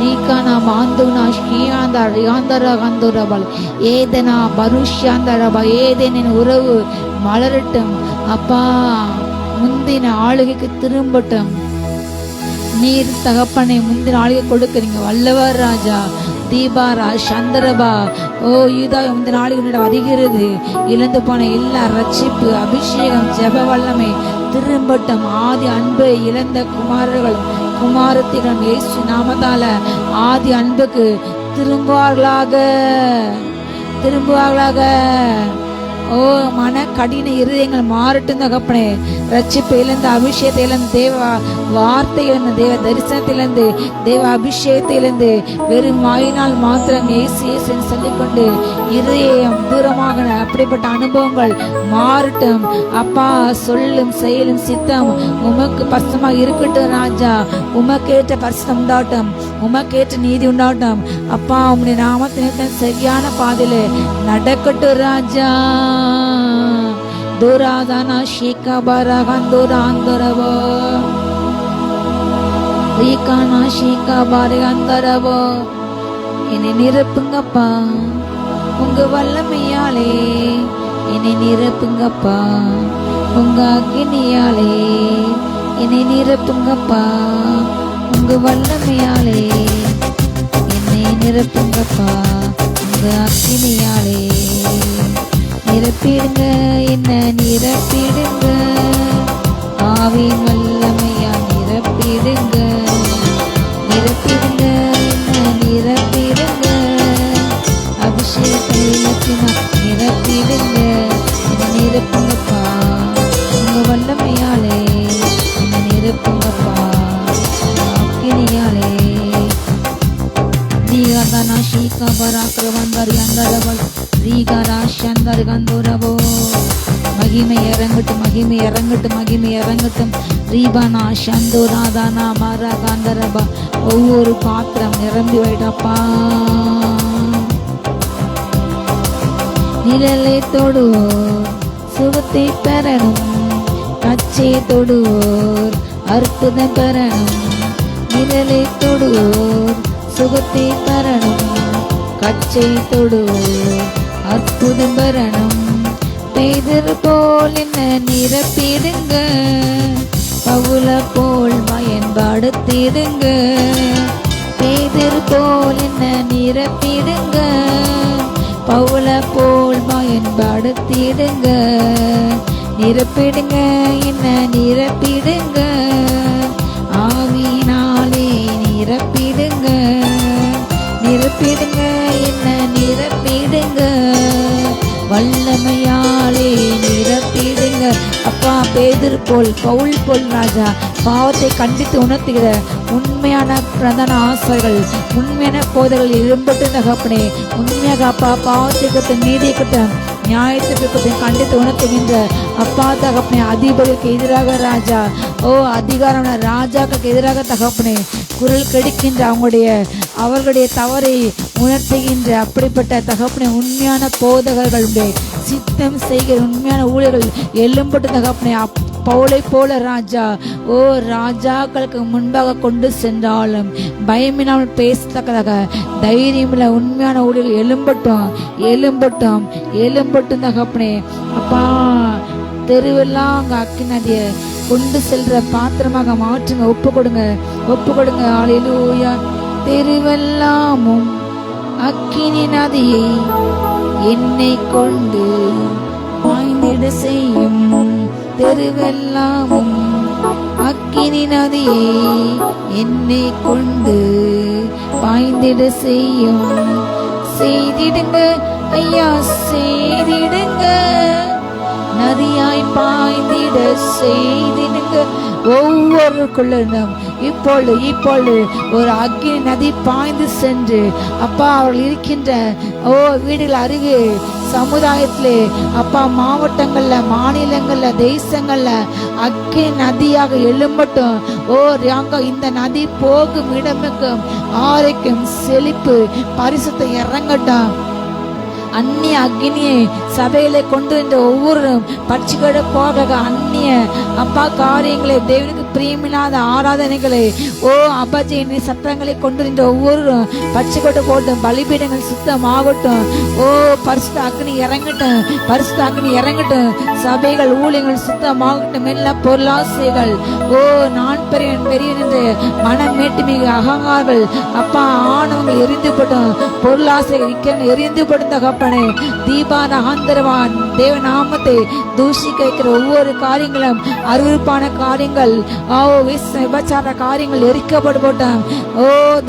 ரீகானா மாந்துனா ஸ்ரீயாந்தா ரியாந்தரா கந்துரபல் ஏதனா பருஷ்யாந்தரபா ஏதேனின் உறவு மலரட்டும் அப்பா. முந்தின ஆளுகைக்கு திரும்பட்டும். நீர் தகப்பனை முந்தின ஆளுகை கொடுக்குறீங்க வல்லவர் ராஜா. தீபாரா சந்திரபா யூதா முந்தின ஆளுகை வருகிறது. இழந்து போன எல்லா ரட்சிப்பு அபிஷேகம் ஜெப வல்லமை திரும்பட்டும். ஆதி அன்பை இழந்த குமாரர்களும் குமாரத்திடம் இயேசு நாமத்தால ஆதி அன்புக்கு திரும்புவார்களாக. மன கடின இருதயங்கள் மாறட்டும் தகப்பனே. ரட்சிப்பு இழந்த அபிஷேகத்தை இழந்து தேவ வார்த்தை இழந்து தேவ தரிசனத்திலிருந்து தேவ அபிஷேகத்திலிருந்து வெறும் வாயினால் மாத்திரம் இயேசு இயேசுன்னு சொல்லிக்கொண்டு இருதயம் தூரமாக அப்படிப்பட்ட அனுபவங்கள் மாறட்டும் அப்பா. சொல்லும் செயலும் சித்தம் உமக்கு பரிசுத்தமாக இருக்கட்டும் ராஜா. உமக்கேற்ற பரிசுத்தம் உண்டாகட்டும். உமக்கேற்ற நீதி உண்டாகட்டும் அப்பா. உம்முடைய நாமத்தின் சரியான பாதையில நடக்கட்டும் ராஜா. துராதனா ஷீகா பரகந்துராந்தரவோ ரீகானா ஷீகா பரகந்தரவோ என்னை நிரப்புங்கப்பா உங்க வல்லமையாலே. என்னை நிரப்புங்கப்பா உங்க அக்கினியாலே. என்னை நிரப்புங்கப்பா உங்க வல்லமையாலே. என்னை நிரப்புங்கப்பா உங்க அக்கினியாலே. நிரப்பிடுங்க என்ன நிரப்பிடுங்க ஆவி வல்லமையா நிரப்பிடுங்க. நிரப்பிடுங்க என்ன நிரப்பிடுங்க அபிஷேகத்தை நிரப்பிடுங்க. என்ன நிரப்புங்கப்பா உங்க வல்லமையாலே. என்ன நிரப்புங்கப்பா அக்கினியாலே. நீகந்தனா ஷீகா பராக்கிரவந்தர் யந்தரவல் ரீகரா சந்தர் கந்துரவோ. மகிமை இறங்கட்டும் மகிமை இறங்கட்டும் மகிமை இறங்கட்டும். ரீபனா சந்துராதானா மர காந்தரபா ஒவ்வொரு பாத்திரம் நிரம்பி வைடப்பா. நிழலை தொடுவோர் சுகத்தை பெறணும். கச்சை தொடுவோர் அற்புதம் பெறணும். நிழலை தொடுவோர் சுகத்தை பெறணும். கச்சை தொடுவோர் அற்புதம் பெறணும். பேதர் போல் என்ன நிரப்பிடுங்க. பவுல போல் பயன்படுத்திடுங்க. பேதர் போல் என்ன நிரப்பிடுங்க. பவுல போல் பயன்படுத்திடுங்க. நிரப்பிடுங்க என்ன நிரப்பிடுங்க ஆவியினாலே. நிரப்பிடுங்க நிரப்பிடுங்க என்ன நிரப்பிடுங்க வல்லமையாலே. நிரப்பிடுங்க அப்பா. பேதுரு போல் பவுல் போல் ராஜா பாவத்தை கண்டித்து உணர்த்துகிற உண்மையான பிரதான ஆசிரியர்கள் உண்மையான போதைகள் எழும்பட்டு தகப்பனே. உண்மையாக அப்பா பாவத்திற்கு நீதியை நியாயத்திற்கு கண்டித்து உணர்த்துகின்ற அப்பா தகப்பனே. அதிபதிக்கு எதிராக ராஜா அதிகாரம் ராஜாக்களுக்கு எதிராக தகப்பனே குரல் கெடுக்கின்ற அவர்களுடைய தவறை உணர்த்துகின்ற அப்படிப்பட்ட தகப்பனே உண்மையான போதகர்களுடைய சித்தம் செய்கிற உண்மையான ஊழியர்கள் எழும்பட்டு தகப்பனே. பவுலை போல ராஜா ராஜாக்களுக்கு முன்பாக கொண்டு சென்றாலும் பயமினாமல் பேசத்தக்கதாக தைரியமில்ல உண்மையான ஊழியர்கள் எழும்பட்டும் தகப்பனே. அப்பா தெருவெல்லாம் அங்க அக்கினதிய கொண்டு செல்ற பாத்திரமாக மாற்றுங்க. ஒப்பு கொடுங்க. ஹல்லேலூயா. தெருவெல்லாமும் அக்கினி நதியை என்னை கொண்டு பாய்ந்திட செய்யும் தெருவெல்லாமும் அக்கினி நதியை என்னை கொண்டு பாய்ந்திட செய்யும். செய்திடுங்க ஐயா செய்திடுங்க, நதியாய் பாய்ந்திட செய்திடுங்க. ஒவ்வொருக்குள்ளும் இப்பொழுது ஒரு அக்கினி நதி பாய்ந்து சென்று அப்பா அவர்கள் இருக்கின்ற வீடுகள் அருகே சமுதாயத்திலே அப்பா மாவட்டங்கள்ல மாநிலங்கள்ல தேசங்கள்ல அக்கினி நதியாக எழும்பட்டும். இந்த நதி போகும் இடமுக்கும் ஆரோக்கியம் செழிப்பு பரிசுத்தம் இறங்கட்டும். அந்நிய அக்னியை சபையில கொண்டு வந்த ஒவ்வொருவரும் பட்சிகட போக அந்நிய அப்பா காரியங்களை தேவனுக்கு பிரியமில்லாத ஆராதனைகளை அபஜியின் சட்டங்களை கொண்டு வந்த ஒவ்வொருவரும் பட்சிகட போட்டும். பலிபீடங்கள் சுத்தமாகட்டும். பரிசுத்த அக்னி இறங்கட்டும், பரிசுத்த அக்னி இறங்கட்டும். சபைகள் ஊழியங்கள் சுத்தமாகட்டும். எல்லா பொருளாசைகள் நான் பெரியவன் என்று மனம் மேட்டு மிக அகங்கார்கள் அப்பா ஆணவங்கள் எரிந்து பட்டும். பொருளாசைகள் எரிந்து படுத்த தீபான ஆந்தரவான் தேவ நாமத்தை தூஷிக்க வைக்கிற ஒவ்வொரு காரியங்களும் அருவருப்பான காரியங்கள் விபச்சார காரியங்கள் எரிக்கப்படட்டும்.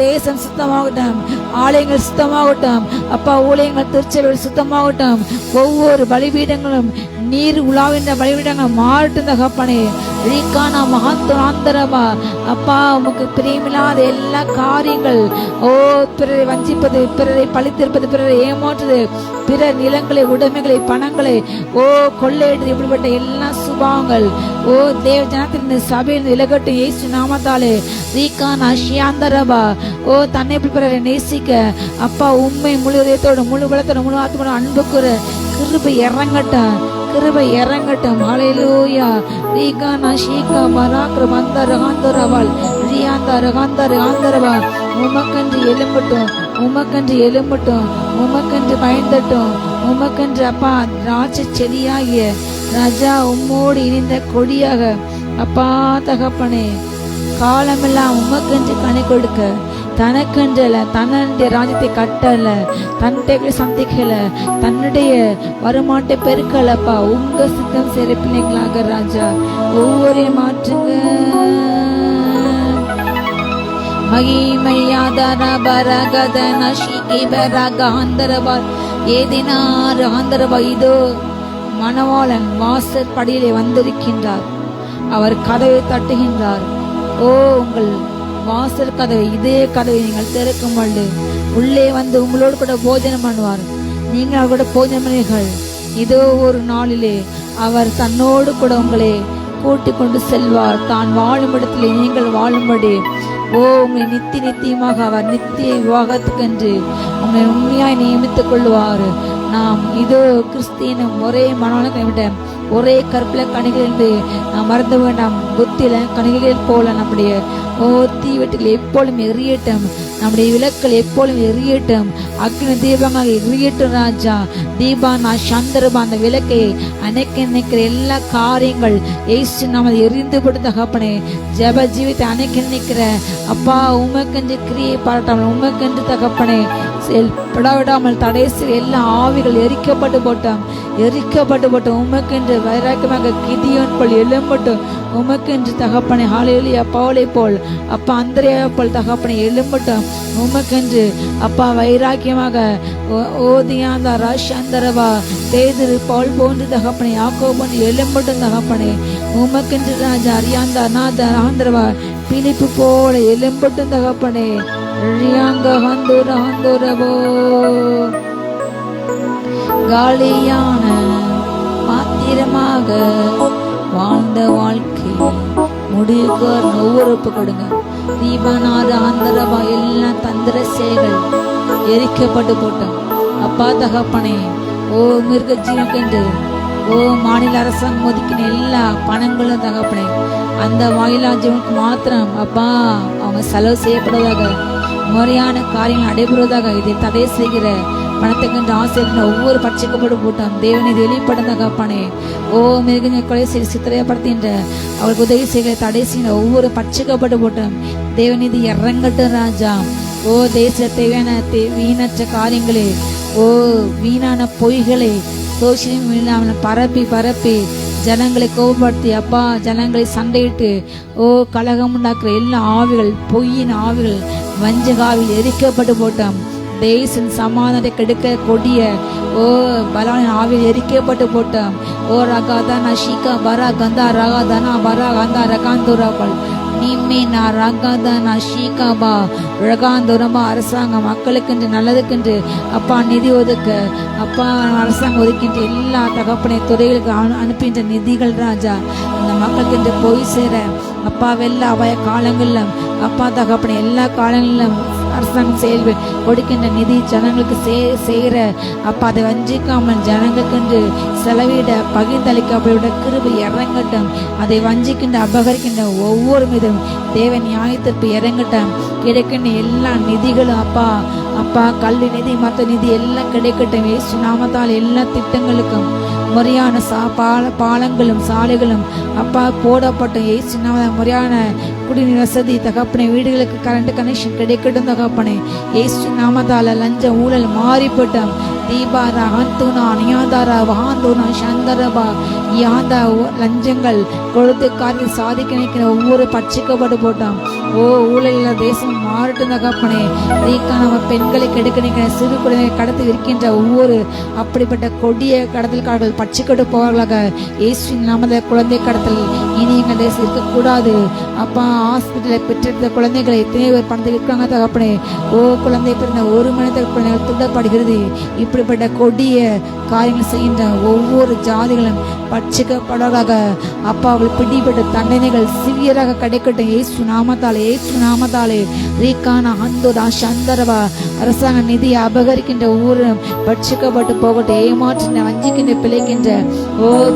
தேசம் சுத்தமாகட்டும், ஆலயங்கள் சுத்தமாகட்டும், அப்பா ஊழியங்கள் திருச்சபைகள் சுத்தமாகட்டும். ஒவ்வொரு பலிபீடங்களும் நீர் உலாவின்ற பலிபீடங்கள் மாறட்டும் தகப்பனே. ரீகானா மகாந்தரமா அப்பா உமக்கு பிரியமில்லாத எல்லா காரியங்கள் பிறரை வஞ்சிப்பது, பிறரை பழித்திருப்பது, பிறரை ஏமாற்றுவது, பிறர் நிலங்களை உடைமைகளை பணங்களை கொள்ளையிடுறது, இப்படிப்பட்ட எல்லா சுபாவங்கள் தேவ ஜனத்தின் சபையில் விலகட்டும் இயேசு நாமத்தாலே. ரீகானா ஷியாந்தரபா தன்னை பிறரை நேசிக்க அப்பா உண்மை முழு இதயத்தோடு முழு பலத்தோடு முழு ஆத்மாவோடு அன்புக்குற கிருபை இறங்கட்டும், கிருபை இறங்கட்டும். ஹல்லேலூயா. ரீகானா ஷீகா பராக்ர மந்தர காந்தரவால் ரியாந்தர காந்தர ஆந்தரவா உமக்கன்று எழும்பட்டும், உமக்கன்று எழும்பட்டும், உமக்கன்று பயந்தட்டும். உமக்கன்று அப்பா ராஜ செடியாகிய ராஜா உம்மோடு இணைந்த கொடியாக அப்பா தகப்பனே காலமெல்லாம் உமக்கன்று கணி கொடுக்க தனக்கென்றல தன்னுடைய ராஜ்யத்தை கட்டல, தன்னுடைய சந்திக்கல, தன்னுடைய வருமானத்தை பெருக்கலப்பா. உங்க சித்தம் செய்ற பிள்ளைங்களாக ராஜா ஒவ்வொரு மாற்றுங்க. மகிமையாதர பரகதன ஷிகிபரகாந்தரபால் ஏதினார் ஆந்தரபா. இதோ மணவாளன் வாசல் படியிலே வந்திருக்கின்றார், அவர் கதவை தட்டுகின்றார். உங்கள் வாசல் கதவை இதே கதவை நீங்கள் திறக்கும் பொழுது உள்ளே வந்து உங்களோடு கூட போஜனம் பண்ணுவார். நீங்கள் அவர் கூட போஜனம் பண்ணுவீர்கள். இதோ ஒரு நாளிலே அவர் தன்னோடு கூட உங்களை கூட்டிக் கொண்டு செல்வார். தான் வாழும் இடத்திலே நீங்கள் வாழும்படி உங்களை நித்தியமாக அவர் நித்திய விவாகத்துக்கென்று உங்களை உண்மையாய் நியமித்துக் கொள்வார். நாம் இதோ கிறிஸ்தியனும் ஒரே மனோலக ஒரே கற்பில கணிகள் என்று நாம் மறந்து வேண்டாம். புத்தியில கணிகள் போல நம்முடைய தீவெட்டுகள் எப்போதும் எரியட்டும், நம்முடைய விளக்குகள் எப்போதும் எரியட்டும், அக்னி தீபமாக எரியட்டும் ராஜா. தீபானா சந்திரபா அந்த விளக்கை அணைக்கிற எல்லா காரியங்கள் ஏசு நாம எரிந்து படுத்த தகப்பனே. ஜப ஜீவித்தை அணைக்கிற அப்பா உமக்கென்று கிரியை பாராட்டாமல் உமக்கென்று தகப்பனே செயல்படாவிடாமல் தடை செய்ய எல்லா ஆவிகள் எரிக்கப்பட்டு போட்டோம், எரிக்கப்பட்டு போட்டோம். உமக்கென்று வைராக்கியமாக கிதியோன் போல் எழும்பட்டும் உமக்கென்று தகப்பனை. ஹல்லேலூயா. பவுலை போல் அப்பா அந்திரேயா போல் தகப்பனை எழும்பட்டும் உமக்கென்று அப்பா வைராக்கியமாக. ஓதியாந்தா ராஷந்தரவா பேதுரு பவுல் போன்று தகப்பனை யாக்கோபன் எழும்பட்டும் தகப்பனை உமக்கென்று ராஜா. அரியாந்தா நாதா ஆந்திரவா பிலிப்பு போல எழும்பட்டும் தகப்பனே. காலியான மாத்திரமாக வாழ்ந்த வாழ்க்கை முடிவுக்கு ஒவ்வொருப்பு கொடுங்க. தீபனாறு ஆந்தரவா எல்லாம் தந்திர செயல்கள் எரிக்கப்பட்டு போட்டோம் அப்பா தகப்பனே. மிருக ஜீவனுக்கென்று மாநில அரசாங்கம் ஒதுக்கின எல்லா பணங்களும் தகப்பனே அந்த வாயிலா ஜீவனுக்கு மாத்திரம் அப்பா அவங்க செலவு செய்யப்படுவதாக, முறையான காரியங்கள் நடைபெறுவதாக. இதை தடை செய்கிற பணத்துக்கு ஆசை ஒவ்வொரு பட்சிக்கப்பட்டு போட்டோம் தேவனை இது வெளிப்படும் தகப்பனே. மிருக கொலை செய்து சித்திரையப்படுத்துகின்ற அவருக்கு உதவி செய்கிற தடை செய்கிற ஒவ்வொரு பட்சிக்கப்பட்டு போட்டோம் தேவன் இது இறங்கட்டும் ராஜா. ஓ தேசத்தை வீணற்ற காரியங்களே, ஓ வீணான பொய்களை சோசியல் மீடியாவில் பரப்பி ஜனங்களை கோபப்படுத்தி அப்பா ஜனங்களை சண்டையிட்டு ஓ கலகம் உண்டாக்குற எல்லா ஆவிகள், பொய்யின் ஆவிகள், வஞ்சக ஆவிகள் எரிக்கப்பட்டு போட்டோம். தேசம் சமாதானத்தை கெடுக்க கொடிய ஓ பலான ஆவியில் எரிக்கப்பட்டு போட்டோம். ஓ ரகாதானா ஷீகா பரா கந்தா ரகாதானா பரா கந்தா ரகாந்துராபல் நீமேனா ரகாதானா ஷீகாபா ரகாந்துரமா. அரசாங்கம் மக்களுக்கென்று நல்லதுக்கென்று அப்பா நிதி ஒதுக்க அப்பா அரசாங்கம் ஒதுக்கின்ற எல்லா தகப்பனை துறைகளுக்கு அனுப்பின்ற நிதிகள் ராஜா இந்த மக்களுக்கென்று போய் சேர அப்பா வெள்ள அபாய காலங்களிலும் அப்பா தகப்பனை எல்லா காலங்களிலும் அரசாங்கம் செயல்பு கொடுக்கின்ற நிதி ஜனங்களுக்கு செய்கிற அப்பா அதை வஞ்சிக்காமல் ஜனங்களுக்கென்று செலவிட பகிர்ந்தளிக்க அப்படியோட கிருபை இறங்கட்டும். அதை வஞ்சிக்கின்ற அபகரிக்கின்ற ஒவ்வொரு மீதும் தேவ நியாயத்திற்கு இறங்கட்டும். கிடைக்கின்ற எல்லா நிதிகளும் அப்பா கல்வி நிதி மற்ற நிதி எல்லாம் கிடைக்கட்டும். இயேசு நாமத்தால் எல்லா திட்டங்களுக்கும் முறையான பாலங்களும் சாலைகளும் அப்பா போடப்பட்ட இயேசு நாமத்தால் முறையான குடிநீர் வசதி தகப்பனை வீடுகளுக்கு கரண்ட் கனெக்ஷன் கிடைக்கட்டும் தகப்பனை. இயேசு நாமத்தால லஞ்ச ஊழல் மாறிப்பட்டோம். தீபாரா ஹந்துனா நியாதாரா வஹாந்துனா சந்தரபா யாதா லஞ்சங்கள் கொடுத்து காரியம் சாதிக்க நினைக்கிற ஒவ்வொரு பட்சிக்கப்பட்டு போட்டோம். ஓ ஊழல் தேசம் மாறட்டும் தகப்பனே. நம்ம பெண்களை கெடுக்க நினைக்கிற சிறு குழந்தைகளை கடத்தி இருக்கின்ற ஒவ்வொரு அப்படிப்பட்ட கொடிய கடத்தல்காரர்கள் பட்சிக்கொண்டு போவார்களாக. இயேசு நாமத குழந்தை கடத்தல் இனி எங்கள் தேசம் இருக்கக்கூடாது. அப்பா ஹாஸ்பிட்டலில் பெற்றெடுத்த குழந்தைகளை எத்தனை பேர் பணத்தில் இருக்காங்க தகப்பனே. ஓ குழந்தை பிறந்த ஒரு மனித குழந்தைகள் துண்டப்படுகிறது. இப்படிப்பட்ட கொடிய காரியங்கள் செய்கின்ற ஒவ்வொரு ஜாதிகளும் பட்சிக்கப்படுவதாக. அப்பா அவள் பிடிப்பட்ட தண்டனைகள் சிவியராக கிடைக்கட்டும். இயேசு நாமத்தாலே ரீகானா ஹந்துரா சந்தரவா அரசாங்க நிதியை அபகரிக்கின்ற ஒவ்வொரு பட்சிக்கப்பட்டு போகட்டும். ஏமாற்றி வஞ்சிக்கின்ற பிழைக்கின்ற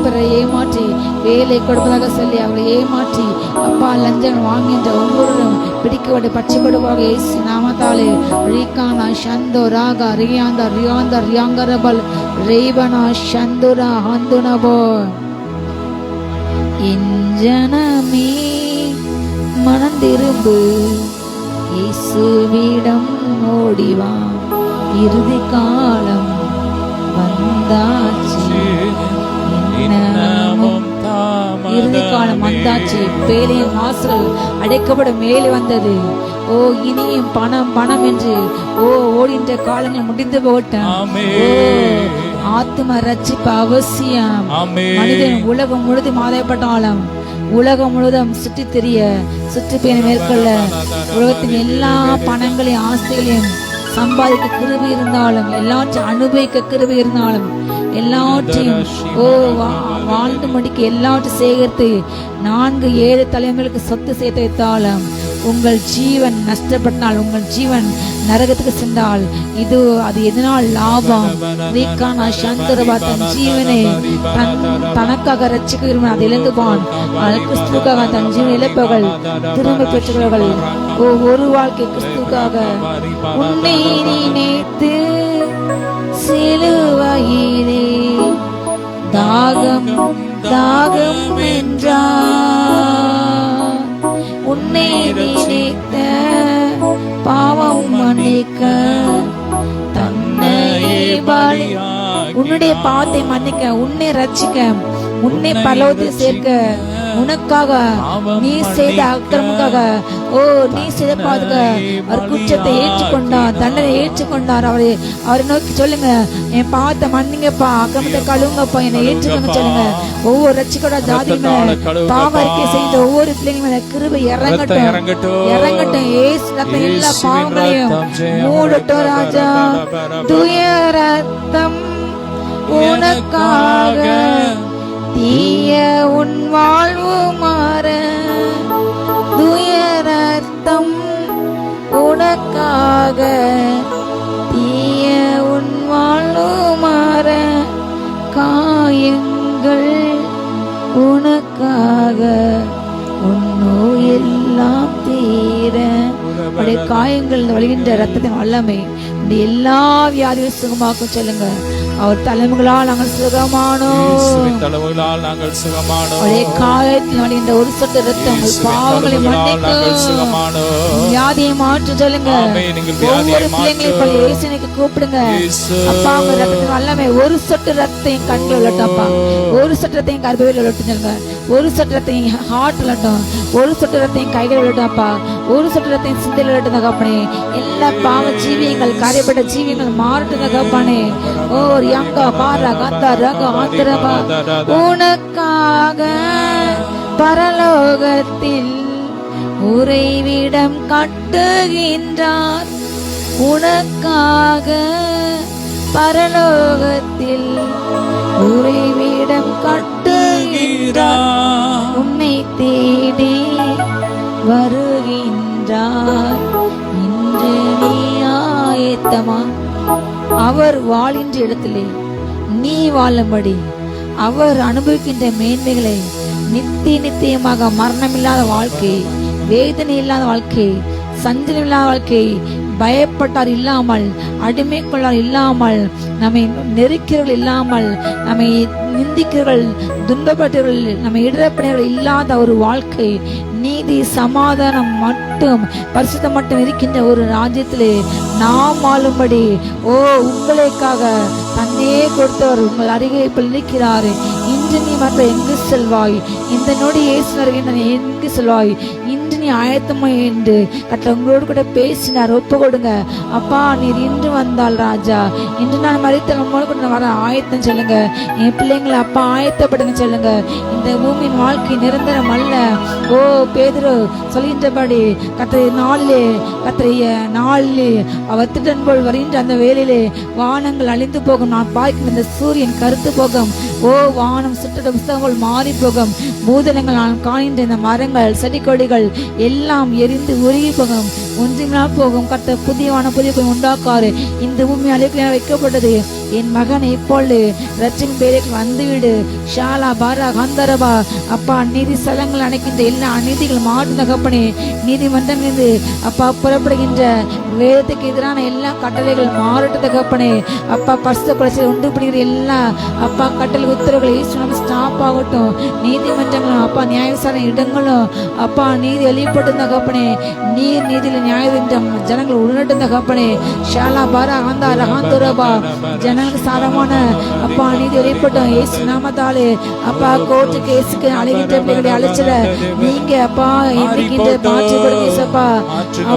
பிற ஏமாற்றி வேலை கொடுப்பதாக சொல்லி அவளை ஏமாற்றி அப்பா லஞ்சங்கள் வாங்கின்ற ஒவ்வொருவரும் பிடிக்கப்பட்டு பட்சிப்படுவாக. இயேசு நாமத்தாலே ரீகானா சந்தோ ராகா ரியாந்தா ரியாந்தா ரியாங்கரபல் ரேபனா சந்துரா ஹந்துனபோ. என் ஜனமே மனம் திரும்பு, இயேசுவிடம் ஓடிவா, இறுதி காலம் வந்தாச்சு. இறுதி காலம் வந்தாச்சு. பேழையின் வாசல் அடைக்கப்படும் மேலே வந்தது. ஓ இனியும் பணம் என்று ஓடின்ற காலங்கள் முடிந்து போட்டோம். ஆத்ம ரட்சிப்பு அவசியம். மனிதன் உலகம் முழுதும் ஆதாயப்பட்டாலும் உலகம் முழுவதும் சுற்றி பயணம் மேற்கொள்ள உலகத்தின் எல்லா பணங்களையும் ஆஸ்திகளையும் சம்பாதிக்க கிருபை இருந்தாலும் எல்லாற்றையும் அனுபவிக்க கிருபை இருந்தாலும் எல்லாற்றையும் வாழ்ந்து முடிக்க எல்லாற்றையும் சேகரித்து 4-7 தலைமுறைகளுக்கு சொத்து சேர்த்து வைத்தாலும் உங்கள் ஜீவன் நஷ்டப்பட்டால், உங்கள் ஜீவன் நரகத்துக்கு சென்றால் அது எதனால் லாபம்? தன் ஜீவனை தனக்காக ரட்சிக்க விரும்ப அதை இழந்துவான். கிறிஸ்துக்காக தன் ஜீவன் இழப்பவர்கள் திரும்ப பெற்றுள்ளவர்கள். ஒரு வாழ்க்கை கிறிஸ்துக்காக உன்னை நினைத்து சிலுவையிலே தாகம் என்றார். உன்னை நினைத்த பாவம் மன்னிக்க தன்னையே பலி, உன்னுடைய பாவத்தை மன்னிக்க, உன்னை ரட்சிக்க, உன்னை பரலோகத்தில் சேர்க்க, உனக்காக நீ செய்த அக்கிரமக்காக நீ செய்த பாதுகாக்க அவர் குற்றத்தை ஏற்றுக்கொண்டார், தண்டனை ஏற்றுக்கொண்டார். அவரை நோக்கி சொல்லுங்க, என் பாவத்தை மன்னிங்கப்பா, அக்கிரமத்தை கழுவுங்கப்பா, என்னை ஏற்றுக்கோங்க சொல்லுங்க. ஒவ்வொரு ரட்சிக்கோட ஜாதி மேல பாவ அறிக்கை செய்த ஒவ்வொரு பிள்ளைங்க மேல கிருபை இறங்கட்டும். ஏசு ரத்தம் எல்லா பாவங்களையும் மூடட்டும் ராஜா. தூய ரத்தம் உனக்காக, தீய உன் வாழ்வு மாற. தூய ரத்தம் உனக்காக, தீய உன் வாழ்வு மாற. காயங்கள் உனக்காக, உன் நோயெல்லாம் தீர. காயங்கள் வழிகின்ற ரத்தத்தின் வல்லமை இந்த எல்லா வியாதியும் சுகமாக்கும் சொல்லுங்க. அவர் தலைமைகளால் நாங்கள் சுகமானோம். தலைமைகளால் நாங்கள் சுகமானோம். ஒரே காயத்தில் வழிந்த ஒரு சொட்டு ரத்தம் உங்கள் பாவங்களை மன்னிக்கும். வியாதியை மாற்ற சொல்லுங்க. ஒவ்வொரு பிள்ளைங்களை இயேசுவுக்கு கூப்பிடுங்க. அப்பா உங்க ரத்தத்தின் வல்லமை ஒரு சொட்டு ரத்தத்தையும் கண்ணில் உள்ளட்டப்பா, ஒரு சொட்டு ரத்தையும் கர்ப்பையில் உள்ளட்டும் சொல்லுங்க. ஒரு சொட்டு ரத்தையும் ஹார்ட் உள்ளட்டும், ஒரு சொட்டு ரத்தையும் கைகள் உள்ளட்டப்பா, ஒரு சொட்டு ரத்தையும் சிந்தையில் உள்ளட்டும் தகப்பனே. எல்லா பாவ ஜீவியங்கள் கரைப்பட்ட ஜீவியங்கள் மாறட்டும் தகப்பனே. ஓ யங்கா பாரா கந்தா ரக ஆந்திரபா. உனக்காக பரலோகத்தில் உறைவிடம் கட்டுகின்றார். உனக்காக பரலோகத்தில் உறைவிடம் கட்டுகின்றார். உன்னை தேடி வருகின்றார். இன்று நீ ஆயத்தமா? அவர் வாழின்ற இடத்திலே நீ வாழும்படி அவர் அனுபவிக்கின்ற மேன்மைகளை, நித்தியமாக மரணமில்லாத வாழ்க்கை, வேதனை இல்லாத வாழ்க்கை, சஞ்சலம் இல்லாத வாழ்க்கை, பயப்பட்டார் இல்லாமல், அடிமை கொள்ளார் இல்லாமல், நம்மை நெருக்கிறவர்கள் இல்லாமல், நம்மை நிந்திக்கிறவர்கள், துன்பப்பட்டவர்கள், நம்மை இடரப்பினர்கள் இல்லாத ஒரு வாழ்க்கை, நீதி சமாதானம் மட்டும் பரிசுத்தம் மட்டும் இருக்கின்ற ஒரு ராஜ்யத்திலே நாம் வாழும்படி உங்களுக்காக தன்னையே கொடுத்தவர் உங்கள் அருகே இருக்கிறார். இன்று நீ மற்ற எங்கு செல்வாய்? இந்த நொடி இயேசு எங்கு செல்வாய்? இன்று நீ ஆயத்தமா என்று கட்ட உங்களோடு கூட பேசினார். ஒப்பு கொடுங்க. அப்பா நீர் இன்று வந்தால் ராஜா, இன்று நான் மறித்த நம்மளோடு கூட வர ஆயத்தம் சொல்லுங்க. என் பிள்ளைங்களை அப்பா ஆயத்தப்படுங்க சொல்லுங்க. இந்த பூமியின் வாழ்க்கை நிரந்தரம் அல்ல. பேதுரு சொல்கின்றபடி கத்திர நாளிலே அவர் திட்டன் போல் வருகின்ற அந்த வேளையிலே வானங்கள் அழிந்து போகும். நான் பார்க்கும் இந்த சூரியன் கருத்து போகும். வானம் சுற்ற புஸ்தகங்கள் மாறி போகும். பூதலங்கள் நான் காண்கின்ற இந்த மரங்கள் செடி கொடிகள் எல்லாம் எரிந்து உருகி போகும். ஒன்றுமில்லா போகும். கர்த்தர் புதியவான புதிய உண்டாக்காரு. இந்த பூமி அழைக்க வைக்கப்பட்டது. என் மகனை இப்பொழுது ரட்சின் பேருக்கு வந்துவிடு. ஷாலா பாரா கந்தரபா. அப்பா நீதி ஸ்தலங்கள் அணைக்கின்ற எல்லா அநீதிகள் மாட்டு தகப்பனே, நீதிமன்றம் மீது அப்பா புறப்படுகின்ற வேதத்துக்கு எதிரான எல்லா கட்டளைகள் மாறட்டு தகப்பனே. அப்பா பரிசுத்த குலத்தில் உண்டு பிடிக்கிற எல்லா அப்பா கட்டளை உத்தரவுகள் ஸ்டாப் ஆகட்டும். நீதிமன்றங்களும் அப்பா நியாய விசாரணை இடங்களும் அப்பா நீதி வெளிப்பட்டு தகப்பனே. நீர் நீதியில் நியாயம் ஜனங்கள் உடனட்டும் தகப்பனே. ஷாலா பாரா ஆந்தா ரகாந்துரபா. ஜனங்களுக்கு சாதமான அப்பா நீதி வெளிப்பட்டும். ஏசு நாமத்தாலே அப்பா கோர்ட்டு கேஸுக்கு அழைகின்ற பிள்ளைகளை அழைச்சல நீங்க அப்பா எண்ணிக்கின்ற மாற்றி கொடுங்க சப்பா.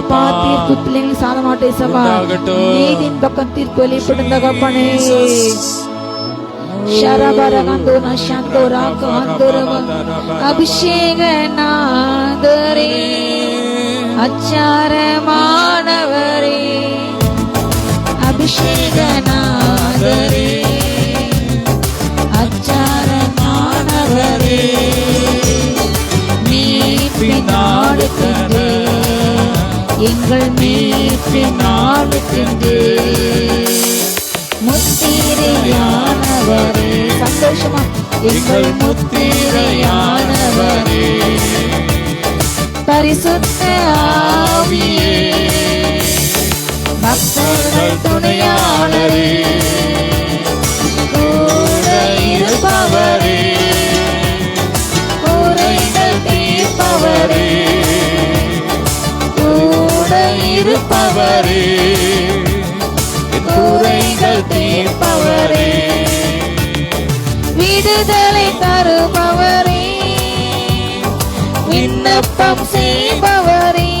அப்பா தீர்ப்பு பிள்ளைங்களுக்கு சாதமாட்டே சப்பா. நீதியின் பக்கம் தீர்ப்பு வெளிப்பட்டும் தகப்பனே. அபிஷேக நாதரே, அச்சாரமானவரே, அபிஷேக நாதரே, அச்சாரமானவரே, மீட்பின் நாடுகின்றே, எங்கள் மீட்பின் நாடுகின்றே, முத்திரையானவரே. சந்தோஷமா எங்கள் முத்திரையானவரே, பரிசுத்த ஆவியே, பக்தர்கள் துணையாளரே, கூட இருப்பவரே, குறைகள் தீர்ப்பவரே, கூட இருப்பவரே, குறைகள் தீர்ப்பவரே, விடுதலை தருபவரே, விண்ணப்பம் செய்பவரே,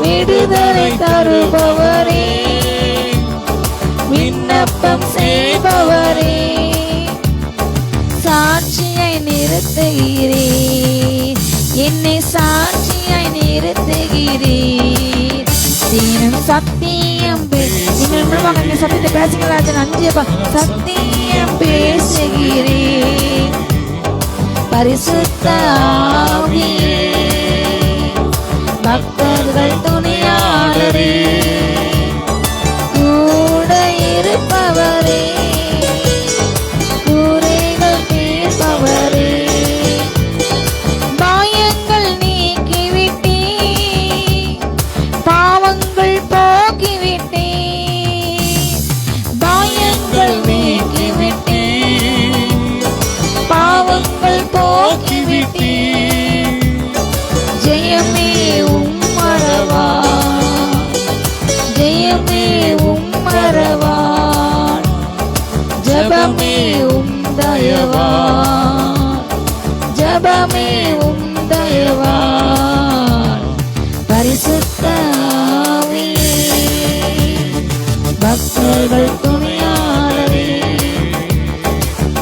விடுதலை தருபவரே, விண்ணப்பம் செய்பவரே, சாட்சியை நிறுத்துகிறீர், என்னை சாட்சியை நிறுத்துகிறீர், தினம் சத்தியம் சத்தியத்தை பேசுகிறா. நன்றியப்பா. சத்தியம் பேசுகிறேன். பரிசுத்த ஆவியே, பக்தர்கள் துணையாளரே, கூட இருப்பவரே, குறைகள் தீர்ப்பவரே, பாயங்கள் நீக்கிவிட்டே, பாவங்கள் போக்கிவிட்டே, நீட்டி ஜெயமே உம்மரவா, ஜெயமே உம்மரவா, ஜபமே உந்தயவா, ஜபமே உந்தயவா. பரிசுத்த ஆவியே, பக்தர்கள் துணையாளரே,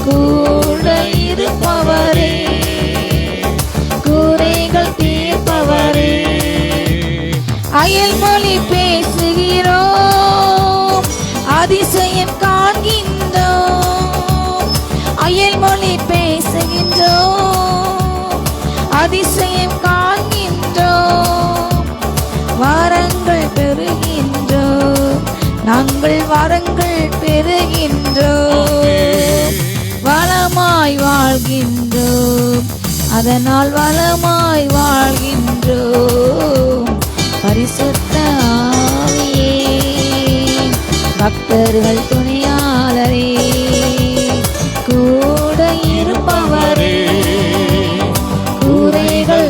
கூட இருப்பவரே, குறைகள் தீர்ப்பவரே. அயல்மொழி பேசுகிறோம், அதிசயம் காண்கின்றோம். அயல்மொழி பேசுகின்றோம், அதிசயம் காண்கின்றோம். வரங்கள் பெறுகின்றோம், நாங்கள் வரங்கள் பெறுகின்றோம். வளமாய் வாழ்கின்றோம், அதனால் வளமாய் வாழ்கின்றோம். பரிசுத்த ஆவியே, பக்தர்கள் துணையாளரே, கூட இருப்பவரே, குறைகள்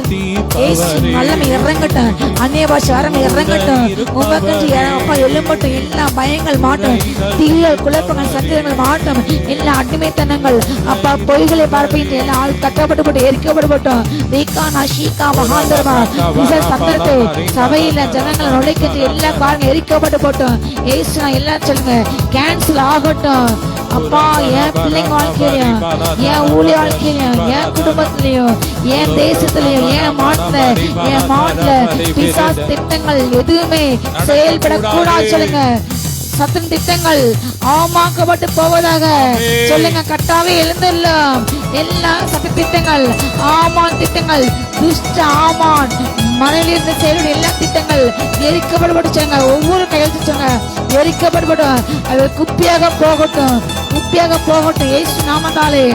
வல்லமை இறங்கட்டும், அந்நிய பாஷை வரமை இறங்கட்டும். உமக்கு அப்பா எழும்பட்டும், எல்லா பயங்கள் மாட்டும், தீயல் குழப்பங்கள் சந்தேகங்கள் மாட்டும், எல்லா அடிமைத்தனங்கள் அப்பா பொய்களை பார்ப்பின்ற எல்லா ஆள் கட்டப்பட்டு போட்டு எரிக்கப்படப்பட்டோம். வீக்கானா ஷீகா மகாந்தரமா சந்தர்ப்பத்தை சபையில ஜனங்களை நுழைக்கின்ற எல்லா காரணம் எரிக்கப்பட்டு போட்டோம். ஏசுனா எல்லாம் சொல்லுங்க கேன்சல் ஆகட்டும். அப்பா என் பிள்ளைங்க வாழ்க்கையிலையும், என் ஊழிய வாழ்க்கையிலையும், என் குடும்பத்திலையும், என் தேசத்திலையும், என் மாட்டுல பிசாசு திட்டங்கள் எதுவுமே செயல்படக்கூடாது சொல்லுங்க. சத்தன் திட்டங்கள் அவமாக்கப்பட்டு போவதாக சொல்லுங்க. கட்டாவே எழுந்துள்ளோம். எல்லா சட்ட திட்டங்கள், ஆமான் திட்டங்கள், துஷ்ட ஆமான் மனதிலிருந்து செயல்படும் எல்லா திட்டங்கள் எரிக்கப்பட்டு சொல்லுங்க. ஒவ்வொரு கையெழுத்து சொல்லுங்க எரிக்கப்படும். அது குப்பியாக போகட்டும், குப்பியாக போகட்டும். ஏசு நாமத்தாலே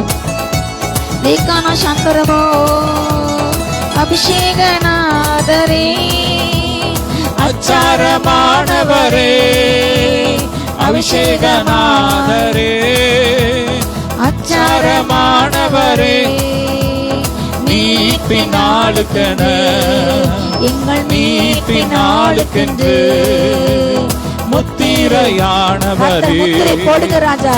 லேக்கானா சந்தரமோ அபிஷேகநாதரே, அச்சாரமானவரே, அபிஷேகநாதரே, அச்சாரமானவரே, மீட்பினாளுக்கென எங்கள் மீட்பினாளுக்கென்று முத்திரையானவரே, போடுங்க ராஜா.